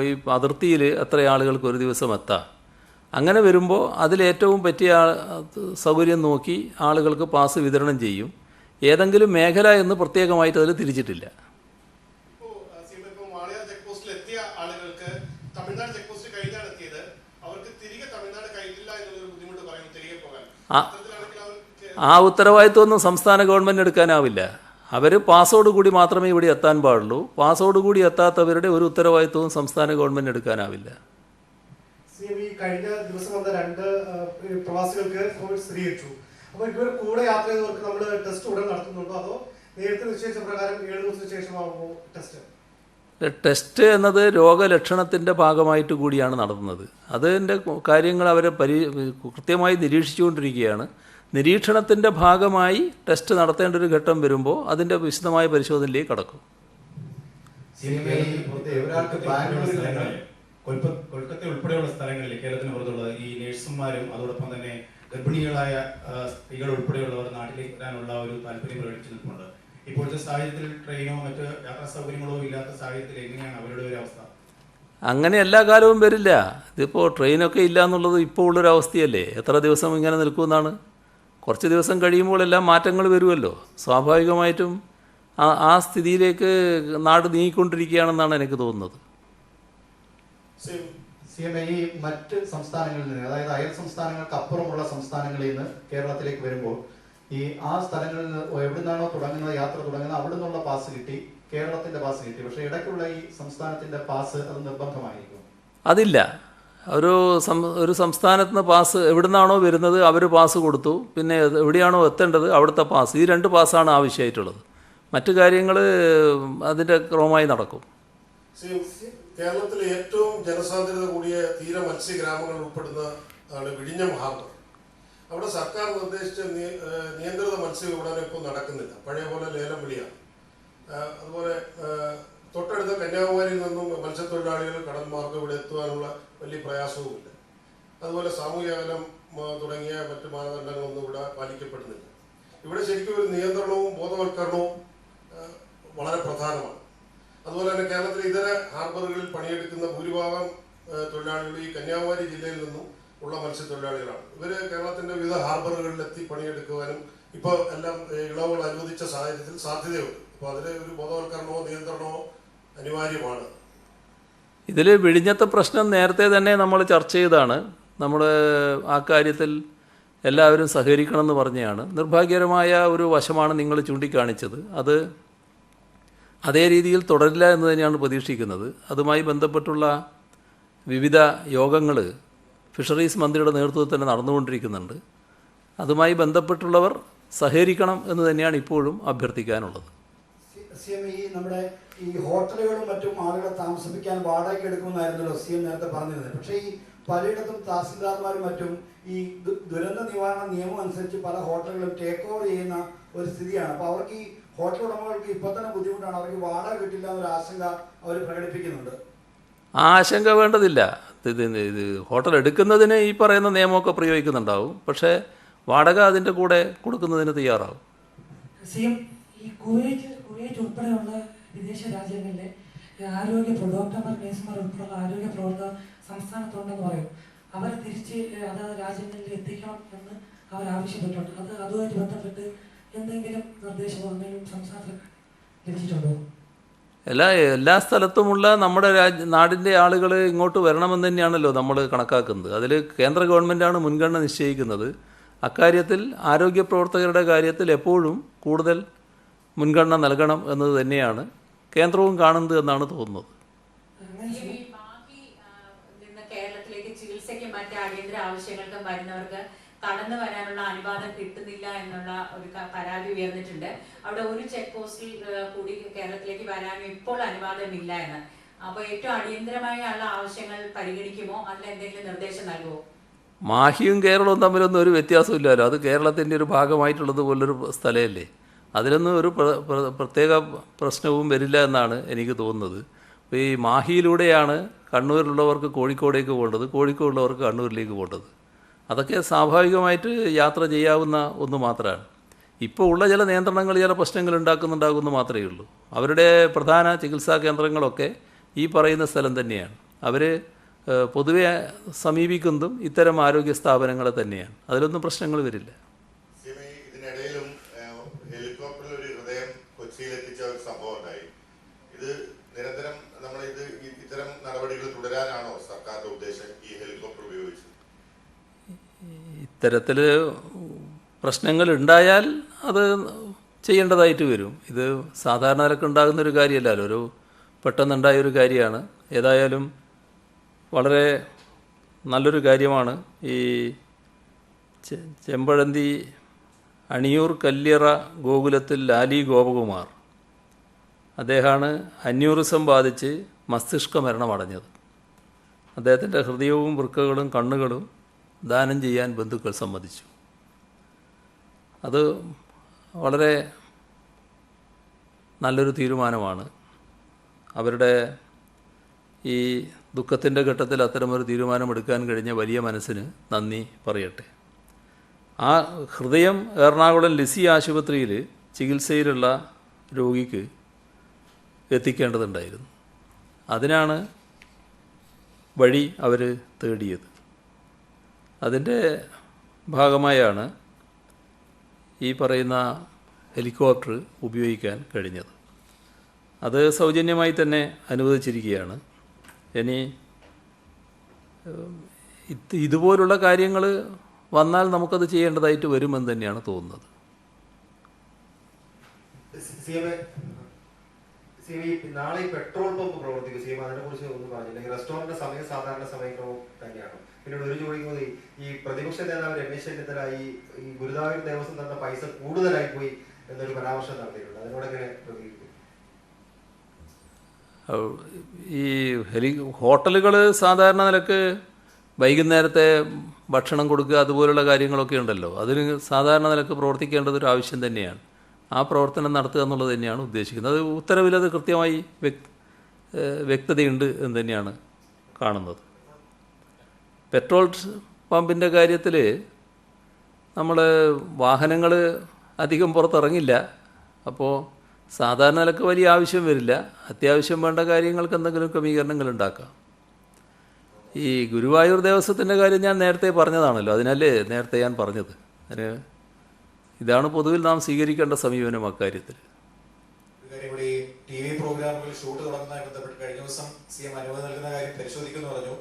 ഈ അതിർത്തിയിൽ എത്ര ആളുകൾക്ക് ഒരു ദിവസം എത്താം. അങ്ങനെ വരുമ്പോൾ അതിലേറ്റവും പറ്റിയ സൗകര്യം നോക്കി ആളുകൾക്ക് പാസ് വിതരണം ചെയ്യും. ഏതെങ്കിലും മേഖല എന്ന് പ്രത്യേകമായിട്ട് അതിൽ തിരിച്ചിട്ടില്ല. ആ ഉത്തരവാദിത്വമൊന്നും സംസ്ഥാന ഗവൺമെൻറ് എടുക്കാനാവില്ല. അവർ പാസോടുകൂടി മാത്രമേ ഇവിടെ എത്താൻ പാടുള്ളൂ. പാസോടുകൂടി എത്താത്തവരുടെ ഒരു ഉത്തരവാദിത്വവും സംസ്ഥാന ഗവൺമെൻറ് എടുക്കാനാവില്ല.
കഴിഞ്ഞ ദിവസം വന്ന 2 പ്രവാസികൾക്ക് കോവിഡ് സ്ഥിരീകരിച്ചു. അപ്പോൾ ഇവർ കൂടെ യാത്ര ചെയ്തവർക്ക് നമ്മൾ ടെസ്റ്റ് ഉടൻ നടത്തുന്നുണ്ടോ, അതോ നേരത്തെ നിശ്ചയിച്ച പ്രകാരം 7 ദിവസത്തിന് ശേഷമാകുമ്പോൾ
ടെസ്റ്റ് എന്നത് രോഗലക്ഷണത്തിൻ്റെ ഭാഗമായിട്ട് കൂടിയാണ് നടത്തുന്നത്. അതിൻ്റെ കാര്യങ്ങൾ അവരെ കൃത്യമായി നിരീക്ഷിച്ചുകൊണ്ടിരിക്കുകയാണ്. നിരീക്ഷണത്തിൻ്റെ ഭാഗമായി ടെസ്റ്റ് നടത്തേണ്ട ഒരു ഘട്ടം വരുമ്പോൾ അതിൻ്റെ വിശദമായ പരിശോധനയിലേക്ക് കടക്കും.
കൊൽക്കത്ത ഉൾപ്പെടെയുള്ള സ്ഥലങ്ങളിൽ, കേരളത്തിന് പുറത്തുള്ള ഈ നഴ്സുമാരും അതോടൊപ്പം തന്നെ ഗർഭിണികളായ സ്ത്രീകൾ ഉൾപ്പെടെയുള്ളവർ നാട്ടിലേക്ക് വരാനുള്ള ഒരു താല്പര്യം പ്രകടിപ്പിച്ചു നിൽപ്പുണ്ട്. ഇപ്പോഴത്തെ സാഹചര്യത്തിൽ ട്രെയിനോ മറ്റ് യാത്രാ സൗകര്യങ്ങളോ ഇല്ലാത്ത സാഹചര്യത്തിൽ എങ്ങനെയാണ് അവരുടെ ഒരു അവസ്ഥ?
അങ്ങനെ എല്ലാ കാലവും വരില്ല. ഇതിപ്പോൾ ട്രെയിനൊക്കെ ഇല്ല എന്നുള്ളത് ഇപ്പോൾ ഉള്ളൊരവസ്ഥയല്ലേ. എത്ര ദിവസം ഇങ്ങനെ നിൽക്കുമെന്നാണ്. കുറച്ച് ദിവസം കഴിയുമ്പോൾ എല്ലാം മാറ്റങ്ങൾ വരുമല്ലോ. സ്വാഭാവികമായിട്ടും ആ സ്ഥിതിയിലേക്ക് നാട് നീങ്ങിക്കൊണ്ടിരിക്കുകയാണെന്നാണ് എനിക്ക് തോന്നുന്നത്.
CM ഈ മറ്റ് സംസ്ഥാനങ്ങളിൽ നിന്ന്, അതായത് അയൽ സംസ്ഥാനങ്ങൾക്ക് അപ്പുറമുള്ള സംസ്ഥാനങ്ങളിൽ നിന്ന് കേരളത്തിലേക്ക് വരുമ്പോൾ ആ സ്ഥലങ്ങളിൽ നിന്ന് എവിടുന്നാണോ യാത്ര തുടങ്ങുന്നത് അവിടെ നിന്നുള്ള പാസ് കിട്ടി, കേരളത്തിന്റെ പാസ് കിട്ടി. പക്ഷേ ഇടയ്ക്കുള്ള ഈ സംസ്ഥാനത്തിന്റെ പാസ് അത് നിർബന്ധമായിരിക്കും?
അതില്ല. ഒരു സംസ്ഥാനത്ത് നിന്ന് പാസ് എവിടുന്നാണോ വരുന്നത് അവർ പാസ് കൊടുത്തു. പിന്നെ എവിടെയാണോ എത്തേണ്ടത് അവിടുത്തെ പാസ്. ഈ 2 പാസ്സാണ് ആവശ്യമായിട്ടുള്ളത്. മറ്റു കാര്യങ്ങൾ അതിൻ്റെ ക്രമമായി നടക്കും.
കേരളത്തിലെ ഏറ്റവും ജനസാന്ദ്രത കൂടിയ തീര മത്സ്യഗ്രാമങ്ങൾ ഉൾപ്പെടുന്ന ആണ് വിഴിഞ്ഞം ഹാർബർ. അവിടെ സർക്കാർ നിർദ്ദേശിച്ച നിയന്ത്രിത മത്സ്യവിപണനം ഇപ്പോൾ നടക്കുന്നില്ല. പഴയ പോലെ ലേലം വിളിയാണ്. അതുപോലെ തൊട്ടടുത്ത കന്യാകുമാരിയിൽ നിന്നും മത്സ്യത്തൊഴിലാളികൾ കടൽ മാർഗം ഇവിടെ എത്തുവാനുള്ള വലിയ പ്രയാസവുമില്ല. അതുപോലെ സാമൂഹ്യ അകലം തുടങ്ങിയ മറ്റ് മാനദണ്ഡങ്ങളൊന്നും ഇവിടെ പാലിക്കപ്പെടുന്നില്ല. ഇവിടെ ശരിക്കും ഒരു നിയന്ത്രണവും ബോധവൽക്കരണവും വളരെ പ്രധാനമാണ്. അതുപോലെ തന്നെ കേരളത്തിലെ ഇതര ഹാർബറുകളിൽ പണിയെടുക്കുന്ന ഭൂരിഭാഗം തൊഴിലാളികൾ ഈ കന്യാകുമാരി ജില്ലയിൽ നിന്നും ഉള്ള മത്സ്യത്തൊഴിലാളികളാണ്. ഇവർ കേരളത്തിൻ്റെ വിവിധ ഹാർബറുകളിലെത്തി പണിയെടുക്കുവാനും ഇപ്പോൾ എല്ലാം ഇളവുകൾ അനുവദിച്ച സാഹചര്യത്തിൽ സാധ്യതയുണ്ട്. അപ്പോൾ അതിൽ ഒരു ബോധവൽക്കരണമോ നിയന്ത്രണമോ അനിവാര്യമാണ്.
ഇതിൽ വിഴിഞ്ഞത്തെ പ്രശ്നം നേരത്തെ തന്നെ നമ്മൾ ചർച്ച ചെയ്താണ്. നമ്മൾ ആ കാര്യത്തിൽ എല്ലാവരും സഹകരിക്കണമെന്ന് പറഞ്ഞതാണ്. നിർഭാഗ്യകരമായ ഒരു വശമാണ് നിങ്ങൾ ചൂണ്ടിക്കാണിച്ചത്. അത് അതേ രീതിയിൽ തുടരില്ല എന്ന് തന്നെയാണ് പ്രതീക്ഷിക്കുന്നത്. അതുമായി ബന്ധപ്പെട്ടുള്ള വിവിധ യോഗങ്ങൾ ഫിഷറീസ് മന്ത്രിയുടെ നേതൃത്വത്തിൽ തന്നെ നടന്നുകൊണ്ടിരിക്കുന്നുണ്ട്. അതുമായി ബന്ധപ്പെട്ടുള്ളവർ സഹകരിക്കണം എന്ന് തന്നെയാണ് ഇപ്പോഴും അഭ്യർത്ഥിക്കാനുള്ളത്.
നമ്മുടെ ഈ ഹോട്ടലുകളും മറ്റും ആളുകളെ താമസിപ്പിക്കാൻ വാടകയ്ക്ക് എടുക്കുമെന്നായിരുന്നല്ലോ CM നേരത്തെ പറഞ്ഞിരുന്നത്. പക്ഷേ ഈ പലയിടത്തും തഹസിൽദാർമാരും മറ്റും ഈ ദുരന്ത നിവാരണ നിയമം അനുസരിച്ച് പല ഹോട്ടലുകളും ടേക്ക് ഓവർ ചെയ്യുന്ന ഒരു സ്ഥിതിയാണ്. അപ്പോൾ അവർക്ക് ഈ ഹോട്ടൽ ഉടമകൾക്ക് ഇപ്പോൾ തന്നെ ബുദ്ധിമുട്ടാണ്, അവർക്ക് വാടക കിട്ടില്ല എന്നൊരു ആശങ്ക അവർ പ്രകടിപ്പിക്കുന്നുണ്ട്.
ആശങ്ക വേണ്ടതില്ല. ഇത് ഹോട്ടൽ എടുക്കുന്നതിന് ഈ പറയുന്ന നിയമമൊക്കെ പ്രയോഗിക്കുന്നുണ്ടാവും, പക്ഷേ വാടക അതിൻ്റെ കൂടെ കൊടുക്കുന്നതിന് തയ്യാറാവും.
ഈ കുവൈറ്റ് ഉൾപ്പെടെയുള്ള വിദേശ രാജ്യങ്ങളിലെ ആരോഗ്യ ഡോക്ടർമാർ, നഴ്സുമാർ ഉൾപ്പെടെയുള്ള ആരോഗ്യ പ്രവർത്തകർ സംസ്ഥാനത്തുണ്ടെന്ന് പറയും. അവരെ തിരിച്ച് അതാത് രാജ്യങ്ങളിൽ എത്തിക്കണം എന്ന് അവർ ആവശ്യപ്പെട്ടിട്ടുണ്ട്. അതുമായിട്ട് ബന്ധപ്പെട്ട് എന്തെങ്കിലും നിർദ്ദേശമോ എന്തെങ്കിലും സംസ്ഥാനത്തിൽ ലഭിച്ചിട്ടുണ്ടോ?
എല്ലാ സ്ഥലത്തുമുള്ള നമ്മുടെ നാടിൻ്റെ ആളുകൾ ഇങ്ങോട്ട് വരണമെന്ന് തന്നെയാണല്ലോ നമ്മൾ കണക്കാക്കുന്നത്. അതിൽ കേന്ദ്ര ഗവൺമെൻറ്റാണ് മുൻഗണന നിശ്ചയിക്കുന്നത്. അക്കാര്യത്തിൽ ആരോഗ്യ പ്രവർത്തകരുടെ കാര്യത്തിൽ എപ്പോഴും കൂടുതൽ മുൻഗണന നൽകണം എന്നത് തന്നെയാണ് കേന്ദ്രവും കാണുന്നത് എന്നാണ് തോന്നുന്നത്.
കേരളത്തിലേക്ക് ചികിത്സയ്ക്ക് മറ്റ് അടിയന്തര ആവശ്യങ്ങൾക്കും വരുന്നവർക്ക് കടന്നു വരാനുള്ള അനുവാദം കിട്ടുന്നില്ല എന്നുള്ള ഒരു പരാതി ഉയർന്നിട്ടുണ്ട്. അവിടെ ഒരു ചെക്ക് പോസ്റ്റിൽ കൂടി കേരളത്തിലേക്ക് വരാനും ഇപ്പോൾ അനുവാദമില്ല എന്ന്. അപ്പോൾ ഏറ്റവും അടിയന്തരമായ ഉള്ള ആവശ്യങ്ങൾ പരിഗണിക്കുമോ, അതിൽ എന്തെങ്കിലും നിർദ്ദേശം നൽകുമോ?
മാഹിയും കേരളവും തമ്മിലൊന്നും ഒരു വ്യത്യാസമില്ലല്ലോ. അത് കേരളത്തിൻ്റെ ഒരു ഭാഗമായിട്ടുള്ളത് പോലൊരു സ്ഥലമല്ലേ. അതിലൊന്നും ഒരു പ്രത്യേക പ്രശ്നവും വരില്ല എന്നാണ് എനിക്ക് തോന്നുന്നത്. അപ്പോൾ ഈ മാഹിയിലൂടെയാണ് കണ്ണൂരിലുള്ളവർക്ക് കോഴിക്കോടേക്ക് പോകേണ്ടത്, കോഴിക്കോടുള്ളവർക്ക് കണ്ണൂരിലേക്ക് പോകേണ്ടത്. അതൊക്കെ സ്വാഭാവികമായിട്ട് യാത്ര ചെയ്യാവുന്ന ഒന്ന് മാത്രമാണ്. ഇപ്പോൾ ഉള്ള ചില നിയന്ത്രണങ്ങൾ ചില പ്രശ്നങ്ങൾ ഉണ്ടാക്കുന്നുണ്ടാകുമെന്ന് മാത്രമേ ഉള്ളൂ. അവരുടെ പ്രധാന ചികിത്സാ കേന്ദ്രങ്ങളൊക്കെ ഈ പറയുന്ന സ്ഥലം തന്നെയാണ്. അവർ പൊതുവെ സമീപിക്കുന്നതും ഇത്തരം ആരോഗ്യ സ്ഥാപനങ്ങളെ തന്നെയാണ്. അതിലൊന്നും പ്രശ്നങ്ങൾ വരില്ല.
ഇതിനിടയിലും ഹെലികോപ്റ്ററിൽ ഒരു ഹൃദയം കൊച്ചിയിലെത്തിച്ച ഒരു സംഭവം ഉണ്ടായി. ഇത് നിരന്തരം നമ്മൾ ഇത്തരം നടപടികൾ തുടരാനാണോ സർക്കാരിന്റെ ഉദ്ദേശം ഈ ഹെലികോപ്റ്റർ ഉപയോഗിച്ച്?
ഇത്തരത്തിൽ പ്രശ്നങ്ങൾ ഉണ്ടായാൽ അത് ചെയ്യേണ്ടതായിട്ട് വരും. ഇത് സാധാരണ നിലക്ക് ഉണ്ടാകുന്നൊരു കാര്യമല്ലല്ലോ, ഒരു പെട്ടെന്നുണ്ടായൊരു കാര്യമാണ്. ഏതായാലും വളരെ നല്ലൊരു കാര്യമാണ് ഈ ചെമ്പഴന്തി അണിയൂർ കല്യറ ഗോകുലത്തിൽ ലാലി ഗോപകുമാർ. അദ്ദേഹമാണ് അന്യൂറിസം ബാധിച്ച് മസ്തിഷ്ക മരണമടഞ്ഞത്. അദ്ദേഹത്തിൻ്റെ ഹൃദയവും വൃക്കകളും കണ്ണുകളും ദാനം ചെയ്യാൻ ബന്ധുക്കൾ സമ്മതിച്ചു. അത് വളരെ നല്ലൊരു തീരുമാനമാണ്. അവരുടെ ഈ ദുഃഖത്തിൻ്റെ ഘട്ടത്തിൽ അത്തരമൊരു തീരുമാനമെടുക്കാൻ കഴിഞ്ഞ വലിയ മനസ്സിന് നന്ദി പറയട്ടെ. ആ ഹൃദയം എറണാകുളം ലിസി ആശുപത്രിയിൽ ചികിത്സയിലുള്ള രോഗിക്ക് എത്തിക്കേണ്ടതുണ്ടായിരുന്നു. അതിനാണ് വഴി അവർ തേടിയത്. അതിൻ്റെ ഭാഗമായാണ് ഈ പറയുന്ന ഹെലികോപ്റ്റർ ഉപയോഗിക്കാൻ കഴിഞ്ഞത്. അത് സൗജന്യമായി തന്നെ അനുവദിച്ചിരിക്കുകയാണ്. ഇനി ഇതുപോലുള്ള കാര്യങ്ങൾ വന്നാൽ നമുക്കത് ചെയ്യേണ്ടതായിട്ട് വരുമെന്ന് തന്നെയാണ് തോന്നുന്നത്.
നാളെ പെട്രോൾ പമ്പ് പ്രവർത്തിക്കും. അതിനെ കുറിച്ച് ഒന്നും പറഞ്ഞില്ല. റെസ്റ്റോറന്റ് സമയം സാധാരണ സമയക്രമം തന്നെയാണ്. പിന്നീട് ഒരു ചോദിക്കുന്നത്, ഈ പ്രതിപക്ഷ നേതാവ് രമേശ് ചെന്നിത്തല ഈ ഗുരുവായൂർ ദേവസ്വം തന്ന പൈസ കൂടുതലായി പോയി എന്നൊരു പരാമർശം നടത്തിയിട്ടുണ്ട്. അതിനോടെങ്ങനെ പ്രതികരിക്കും?
ഈ ഹോട്ടലുകൾ സാധാരണ നിലക്ക് വൈകുന്നേരത്തെ ഭക്ഷണം കൊടുക്കുക അതുപോലുള്ള കാര്യങ്ങളൊക്കെ ഉണ്ടല്ലോ. അതിന് സാധാരണ നിലക്ക് പ്രവർത്തിക്കേണ്ടതൊരു ആവശ്യം തന്നെയാണ്. ആ പ്രവർത്തനം നടത്തുക എന്നുള്ളത് തന്നെയാണ് ഉദ്ദേശിക്കുന്നത്. അത് ഉത്തരവിലത് കൃത്യമായി വ്യക്തതയുണ്ട് എന്ന് തന്നെയാണ് കാണുന്നത്. പെട്രോൾ പമ്പിൻ്റെ കാര്യത്തിൽ നമ്മൾ വാഹനങ്ങൾ അധികം പുറത്തിറങ്ങില്ല. അപ്പോൾ സാധാരണ നിലക്ക് വലിയ ആവശ്യം വരില്ല. അത്യാവശ്യം വേണ്ട കാര്യങ്ങൾക്ക് എന്തെങ്കിലും ക്രമീകരണങ്ങൾ ഉണ്ടാക്കാം. ഈ ഗുരുവായൂർ ദേവസ്വത്തിൻ്റെ കാര്യം ഞാൻ നേരത്തെ പറഞ്ഞതാണല്ലോ. അതിനല്ലേ നേരത്തെ ഞാൻ പറഞ്ഞത്. അതിന് ഇതാണ് പൊതുവിൽ നാം സ്വീകരിക്കേണ്ട സമീപനം അക്കാര്യത്തിൽ.
ഈ TV പ്രോഗ്രാമുകൾ ഷൂട്ട് തുടങ്ങുന്നതുമായി ബന്ധപ്പെട്ട് കഴിഞ്ഞ ദിവസം CM അനുമതി നൽകുന്ന കാര്യം പരിശോധിക്കുന്നു പറഞ്ഞു.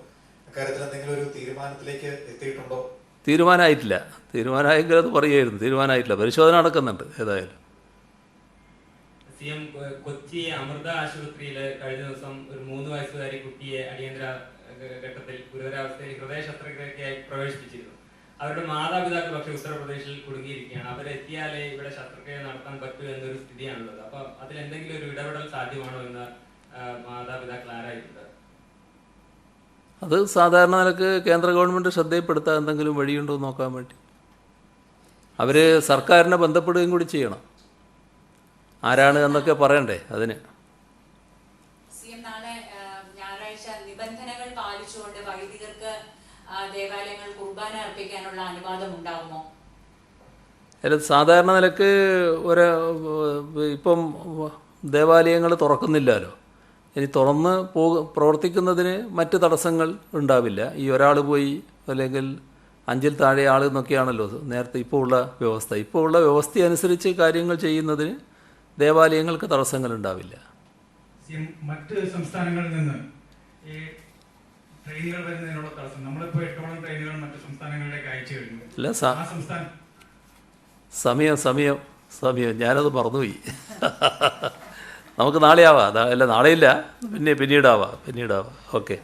അക്കാര്യത്തിൽ എന്തെങ്കിലും ഒരു തീരുമാനത്തിലേക്ക് എത്തിയിട്ടുണ്ടോ?
തീരുമാനമായിട്ടില്ല. തീരുമാനമായെങ്കിൽ അത് പറയുമായിരുന്നു. തീരുമാനമായിട്ടില്ല. പരിശോധന നടക്കുന്നുണ്ട്. ഏതായാലും
CM കൊച്ചി അമൃത ആശുപത്രിയിൽ കഴിഞ്ഞ ദിവസം ഒരു 3 വയസ്സുകാരി കുട്ടിയെ അടിയന്തര ഘട്ടത്തിൽ ഗുരുതരാവസ്ഥയിൽ ഹൃദയ ശസ്ത്രക്രിയയ്ക്കായി പ്രവേശിപ്പിച്ചിരുന്നു. അവരുടെ മാതാപിതാക്കൾ പക്ഷേ ഉത്തർപ്രദേശിൽ കുടുങ്ങിയിരിക്കുകയാണ്. അവരെത്തിയാലേ ഇവിടെ ശസ്ത്രക്രിയ നടത്താൻ പറ്റൂ എന്നൊരു സ്ഥിതിയാണുള്ളത്. അപ്പോൾ അതിലെന്തെങ്കിലും ഒരു ഇടപെടൽ സാധ്യമാണോ എന്ന് മാതാപിതാക്കൾ ആരായിട്ടുണ്ട്?
അത് സാധാരണ നിലക്ക് കേന്ദ്ര ഗവൺമെൻറ് ശ്രദ്ധയിൽപ്പെടുത്താൻ എന്തെങ്കിലും വഴിയുണ്ടോ എന്ന് നോക്കാൻ വേണ്ടി അവർ സർക്കാരിനെ ബന്ധപ്പെടുകയും കൂടി ചെയ്യണം. ആരാണ് എന്നൊക്കെ പറയണ്ടേ അതിന്.
സിഎം, നാളെ ഞായറാഴ്ച നിബന്ധനകൾ പാലിച്ചുകൊണ്ട് വൈദികർക്ക് ദേവാലയങ്ങൾ കുർബാന അർപ്പിക്കാനുള്ള അനുവാദം ഉണ്ടാകുമോ?
സാധാരണ നിലക്ക് ഇപ്പം ദേവാലയങ്ങൾ തുറക്കുന്നില്ലല്ലോ. ഇനി തുറന്ന് പ്രവർത്തിക്കുന്നതിന് മറ്റ് തടസ്സങ്ങൾ ഉണ്ടാവില്ല. ഈ ഒരാൾ പോയി അല്ലെങ്കിൽ 5-ൽ താഴെ ആൾ എന്നൊക്കെയാണല്ലോ നേരത്തെ ഇപ്പോൾ ഉള്ള വ്യവസ്ഥ. ഇപ്പോൾ ഉള്ള വ്യവസ്ഥ അനുസരിച്ച് കാര്യങ്ങൾ ചെയ്യുന്നതിന് ദേവാലയങ്ങൾക്ക് തടസ്സങ്ങൾ ഉണ്ടാവില്ല.
മറ്റ് സംസ്ഥാനങ്ങളിൽ നിന്ന് ഈ ട്രെയിനുകൾ വരുന്നതിനുള്ള തടസ്സം, നമ്മളിപ്പോൾ 8ഓളം ട്രെയിനുകൾ മറ്റ് സംസ്ഥാനങ്ങളിലേക്ക് അയച്ചു കഴിഞ്ഞു.
അല്ല,
ആ സംസ്ഥാനം
സമയം ഞാനത് മറന്നുപോയി. നമുക്ക് നാളെ ആവാം. അല്ല, നാളെയില്ല, പിന്നീടാവാം. ഓക്കെ.